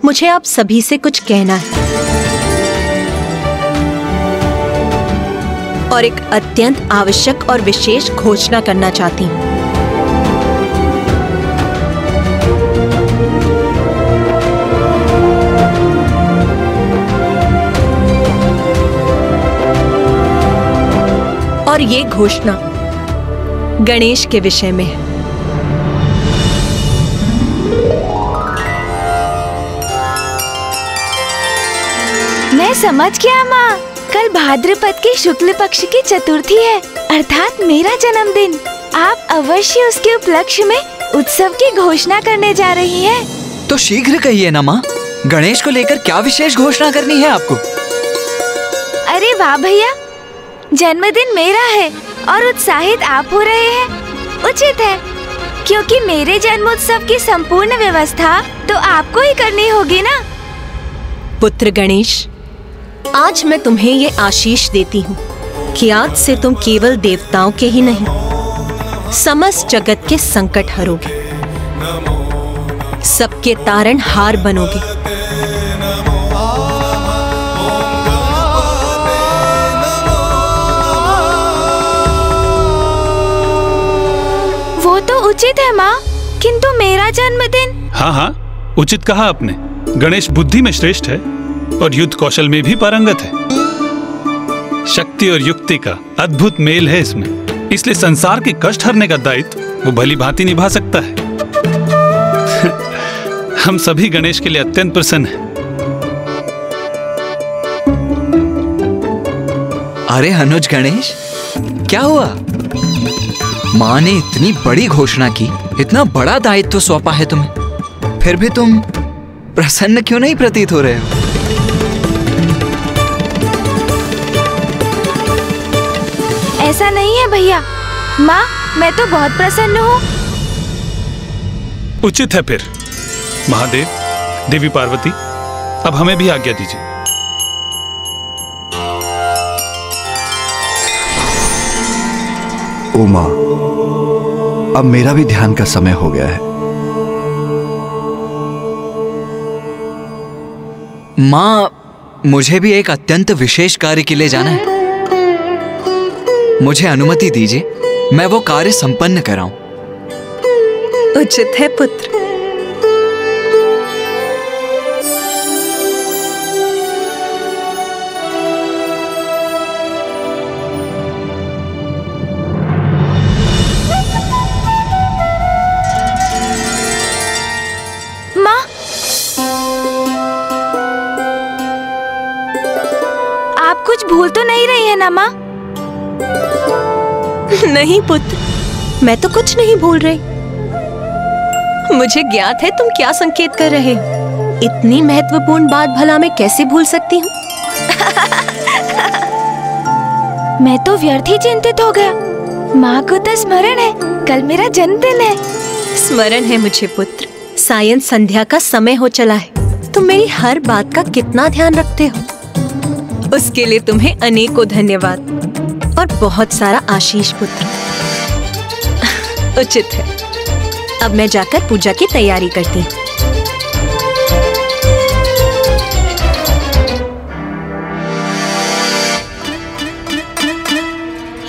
मुझे आप सभी से कुछ कहना है और एक अत्यंत आवश्यक और विशेष घोषणा करना चाहती हूँ। और ये घोषणा गणेश के विषय में है। मैं समझ गया माँ, कल भाद्रपद के शुक्ल पक्ष की चतुर्थी है, अर्थात मेरा जन्मदिन। आप अवश्य उसके उपलक्ष्य में उत्सव की घोषणा करने जा रही हैं। तो शीघ्र कहिए ना माँ, गणेश को लेकर क्या विशेष घोषणा करनी है आपको? अरे वाह भैया, जन्मदिन मेरा है और उत्साहित आप हो रहे हैं। उचित है, क्योंकि मेरे जन्मोत्सव की संपूर्ण व्यवस्था तो आपको ही करनी होगी ना। पुत्र गणेश, आज मैं तुम्हें ये आशीष देती हूँ कि आज से तुम केवल देवताओं के ही नहीं, समस्त जगत के संकट हरोगे, सबके तारणहार बनोगे। वो तो उचित है माँ, किंतु मेरा जन्मदिन। हाँ हाँ, उचित कहा आपने। गणेश बुद्धि में श्रेष्ठ है और युद्ध कौशल में भी पारंगत है। शक्ति और युक्ति का अद्भुत मेल है इसमें, इसलिए संसार के कष्ट हरने का दायित्व वो भली भांति निभा सकता है। हम सभी गणेश के लिए अत्यंत प्रसन्न हैं। अरे अनुज गणेश, क्या हुआ? माँ ने इतनी बड़ी घोषणा की, इतना बड़ा दायित्व सौंपा है तुम्हें, फिर भी तुम प्रसन्न क्यों नहीं प्रतीत हो रहे हो? ऐसा नहीं है भैया, माँ मैं तो बहुत प्रसन्न हूँ। उचित है फिर। महादेव, देवी पार्वती, अब हमें भी आज्ञा दीजिए। उमा, अब मेरा भी ध्यान का समय हो गया है। माँ, मुझे भी एक अत्यंत विशेष कार्य के लिए जाना है। मुझे अनुमति दीजिए, मैं वो कार्य संपन्न कराऊं। उचित है पुत्र। माँ, आप कुछ भूल तो नहीं रही है ना माँ? नहीं पुत्र, मैं तो कुछ नहीं भूल रही। मुझे ज्ञात है तुम क्या संकेत कर रहे हो। इतनी महत्वपूर्ण बात भला मैं कैसे भूल सकती हूँ? मैं तो व्यर्थ ही चिंतित हो गया। माँ को तो स्मरण है, कल मेरा जन्मदिन है। स्मरण है मुझे पुत्र, सायं संध्या का समय हो चला है। तुम मेरी हर बात का कितना ध्यान रखते हो, उसके लिए तुम्हें अनेकों धन्यवाद और बहुत सारा आशीष पुत्र। उचित है, अब मैं जाकर पूजा की तैयारी करती हूँ।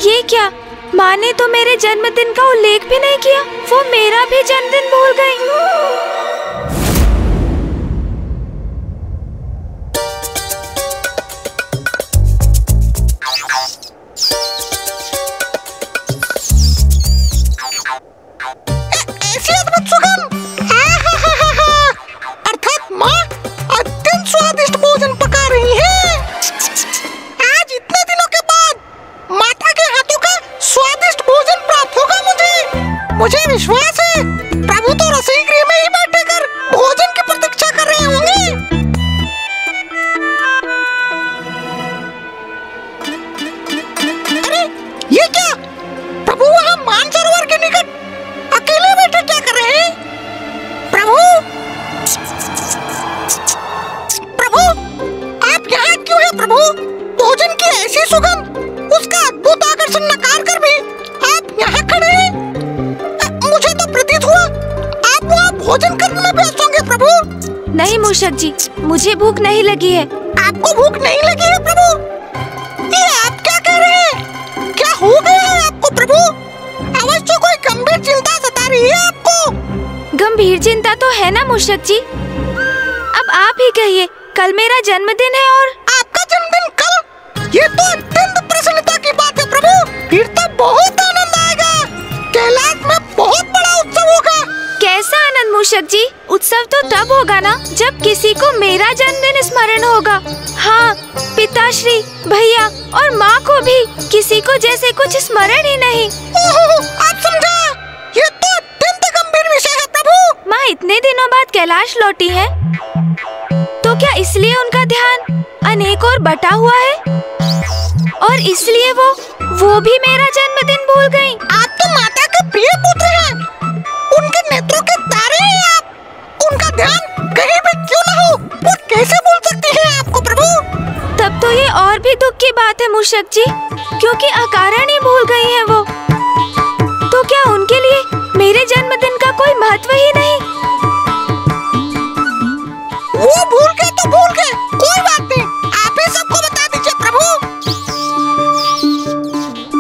ये क्या, माँ ने तो मेरे जन्मदिन का उल्लेख भी नहीं किया। वो मेरा भी जन्मदिन भूल गई। ऐसी अद्भुत सुगंध, अर्थात माँ अत्यंत स्वादिष्ट भोजन पका रही है। आज इतने दिनों के बाद माता के हाथों का स्वादिष्ट भोजन प्राप्त होगा मुझे विश्वास है प्रभु तो रसोई गृह में ही बैठकर भोजन की प्रतीक्षा कर रहे होंगे। अरे ये क्या, प्रभु वहाँ मानसरोवर के निकट अकेले बैठे क्या कर रहे हैं? प्रभु आप यहाँ क्यों हैं प्रभु? भोजन की ऐसी सुगंध, उसका अद्भुत आकर्षण नकार कर भी आप यहाँ खड़े हैं। मुझे तो प्रतीत हुआ आप वहाँ भोजन करने में व्यस्त होंगे प्रभु। नहीं मूषक जी, मुझे भूख नहीं लगी है। आपको भूख नहीं लगी है प्रभु? ये आप क्या कह रहे हैं? क्या हो गया है आपको प्रभु? अवश्य कोई गंभीर चिंता सता रही है आपको। गंभीर चिंता तो है ना मूषक जी। अब आप ही कहिए, कल मेरा जन्मदिन है और आपका जन्मदिन कल? ये तो अत्यंत प्रसन्नता की बात है प्रभु। फिर तो बहुत आनंद आएगा। कैलाश में बहुत बड़ा उत्सव होगा। कैसा आनंद मूषक जी? उत्सव तो तब होगा ना जब किसी को मेरा जन्मदिन स्मरण होगा। हाँ, पिताश्री, भैया और माँ को भी किसी को जैसे कुछ स्मरण ही नहीं। आप समझा? ये तो अत्यंत गंभीर विषय है प्रभु। माँ इतने दिनों बाद कैलाश लौटी है, तो क्या इसलिए उनका ध्यान अनेक और बटा हुआ है और इसलिए वो भी मेरा जन्मदिन भूल गई? आप तो माता के प्रिय पुत्र हैं। उनके नेत्रों के तारे हैं आप। उनका ध्यान कहीं भी क्यों न हो, वो कैसे भूल सकती हैं आपको प्रभु? तब तो ये और भी दुख की बात है मूषक जी, क्योंकि अकारण ही भूल गई हैं वो। तो क्या उनके लिए मेरे जन्मदिन का कोई महत्व ही नहीं? वो भूल गए तो भूल गए, कोई बात नहीं। आप ही सबको बता दीजिए प्रभु।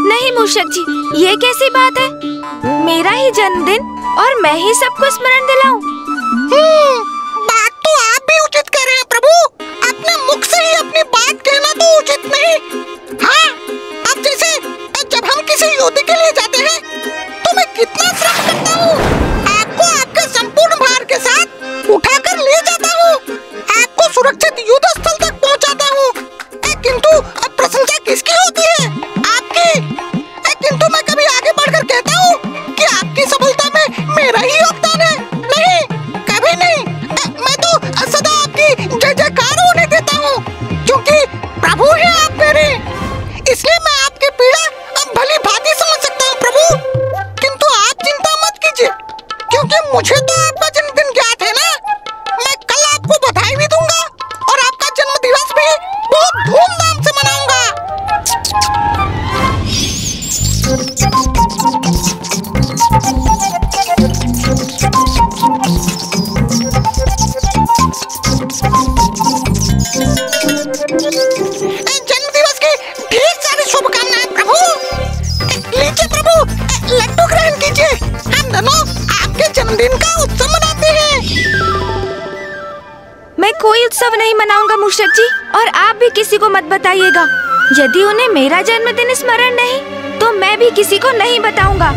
नहीं मूषक जी, ये कैसी बात है? मेरा ही जन्मदिन और मैं ही सबको स्मरण दिलाऊं? बात तो आप भी उचित कह रहे हैं प्रभु। अपने मुख से ही अपनी बात कहना तो उचित नहीं। हाँ, अब जैसे जब हम किसी युद्ध के लिए जाते हैं तो मैं कितना श्रम करता हूँ। आपको आपके संपूर्ण भार के साथ उठाकर ले जाता हूँ, आपको सुरक्षित युद्ध स्थल तक पहुँचाता हूँ। किंतु अब प्रशंसा किसकी होती है? आपकी। किंतु मैं कभी आगे बढ़कर कहता हूँ कि आपकी सफलता में मेरा ही योगदान है? नहीं, कभी नहीं। मैं तो सदा आपकी जय जयकार होने देता हूँ, क्योंकि प्रभु हैं आप मेरे। इसलिए मैं आपकी पीड़ा भली भांति समझ सकता हूँ प्रभु। किंतु आप चिंता मत कीजिए, क्योंकि मुझे तो आपका जन्मदिन ज्ञात है ना। मैं कल आपको बधाई भी दूंगा और आपका जन्म दिवस भी बहुत धूमधाम से मनाऊंगा। जन्म दिवस की ढेर सारी शुभकामनाएं प्रभु। लीजिए प्रभु, लड्डू ग्रहण कीजिए। हम दोनों आपके जन्मदिन का उत्सव मनाते हैं। मैं कोई उत्सव नहीं मनाऊंगा मूषक जी, और आप भी किसी को मत बताइएगा। यदि उन्हें मेरा जन्मदिन स्मरण नहीं, तो मैं भी किसी को नहीं बताऊंगा।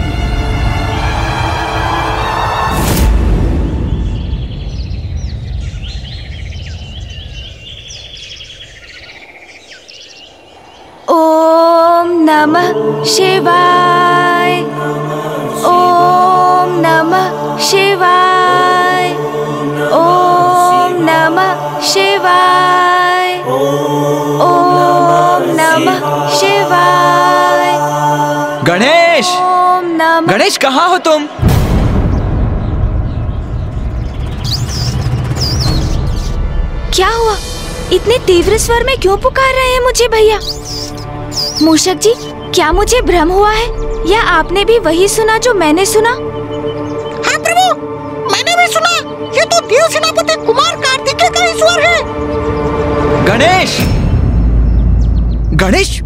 ओम नमः शिवाय, ओम नमः शिवाय, ओम नमः शिवाय, ओम नमः शिवाय। गणेश! ओम नमः। गणेश, कहाँ हो तुम? क्या हुआ? इतने तीव्र स्वर में क्यों पुकार रहे हैं मुझे भैया? मूषक जी, क्या मुझे भ्रम हुआ है या आपने भी वही सुना जो मैंने सुना? हाँ प्रभु, मैंने भी सुना। ये तो देव सेनापति कुमार कार्तिकेय का ही स्वर है। गणेश! गणेश,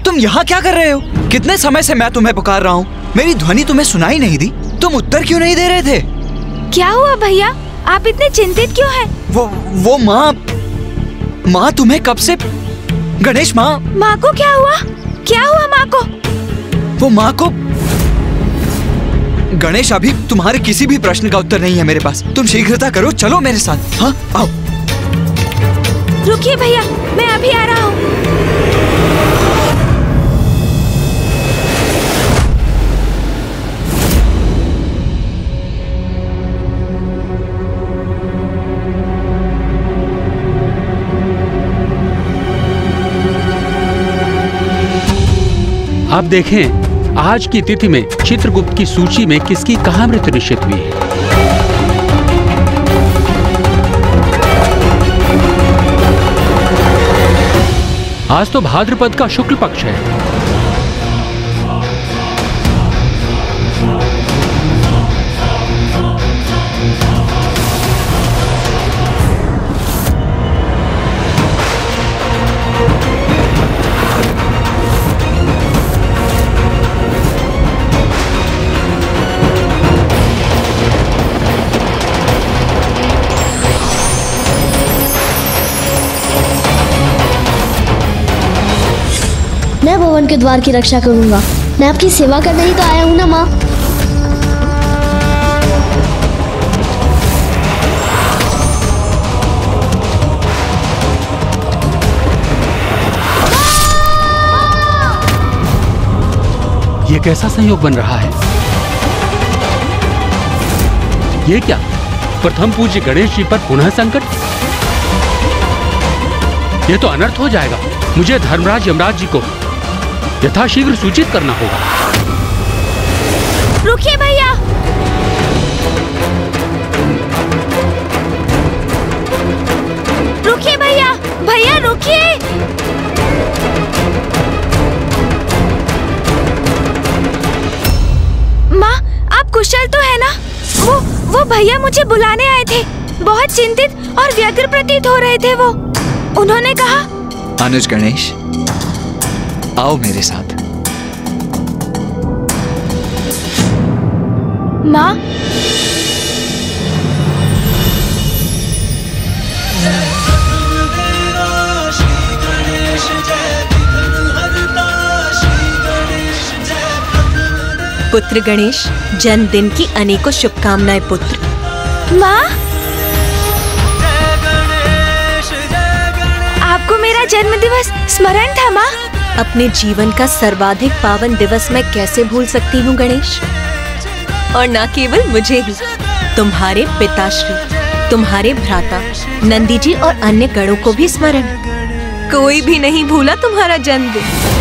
तुम यहाँ क्या कर रहे हो? कितने समय से मैं तुम्हें पुकार रहा हूँ, मेरी ध्वनि तुम्हें सुनाई नहीं दी। तुम उत्तर क्यों नहीं दे रहे थे? क्या हुआ भैया, आप इतने चिंतित क्यों हैं? वो माँ तुम्हें कब से? गणेश, माँ को क्या हुआ? क्या हुआ माँ को? वो माँ को गणेश, अभी तुम्हारे किसी भी प्रश्न का उत्तर नहीं है मेरे पास। तुम शीघ्रता करो, चलो मेरे साथ। हाँ, आओ। रुकिए भैया, मैं अभी आ रहा हूँ। आप देखें, आज की तिथि में चित्रगुप्त की सूची में किसकी कहाँ मृत्यु निश्चित हुई है। आज तो भाद्रपद का शुक्ल पक्ष है। मैं भवन के द्वार की रक्षा करूंगा। मैं आपकी सेवा करने ही तो आया हूँ ना माँ। ये कैसा संयोग बन रहा है? ये क्या? प्रथम पूज्य गणेश जी पर पुनः संकट? ये तो अनर्थ हो जाएगा। मुझे धर्मराज यमराज जी को यथाशीघ्र सूचित करना होगा। रुकिए भैया! रुकिए भैया! भैया रुकिए! माँ, आप कुशल तो है ना? वो भैया मुझे बुलाने आए थे। बहुत चिंतित और व्यग्र प्रतीत हो रहे थे वो। उन्होंने कहा, अनुज गणेश, आओ मेरे साथ। माँ, पुत्र गणेश, जन्मदिन की अनेकों शुभकामनाएं पुत्र। माँ, आपको मेरा जन्मदिवस स्मरण था माँ? अपने जीवन का सर्वाधिक पावन दिवस मैं कैसे भूल सकती हूँ गणेश? और न केवल मुझे ही, तुम्हारे पिताश्री, तुम्हारे भ्राता नंदी जी और अन्य गणों को भी स्मरण। कोई भी नहीं भूला तुम्हारा जन्मदिन।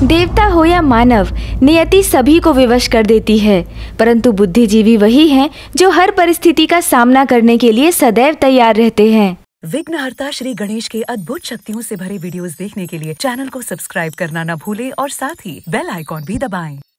देवता हो या मानव, नियति सभी को विवश कर देती है, परंतु बुद्धिजीवी वही हैं जो हर परिस्थिति का सामना करने के लिए सदैव तैयार रहते हैं। विघ्नहर्ता श्री गणेश के अद्भुत शक्तियों से भरे वीडियोस देखने के लिए चैनल को सब्सक्राइब करना न भूलें और साथ ही बेल आइकॉन भी दबाएं।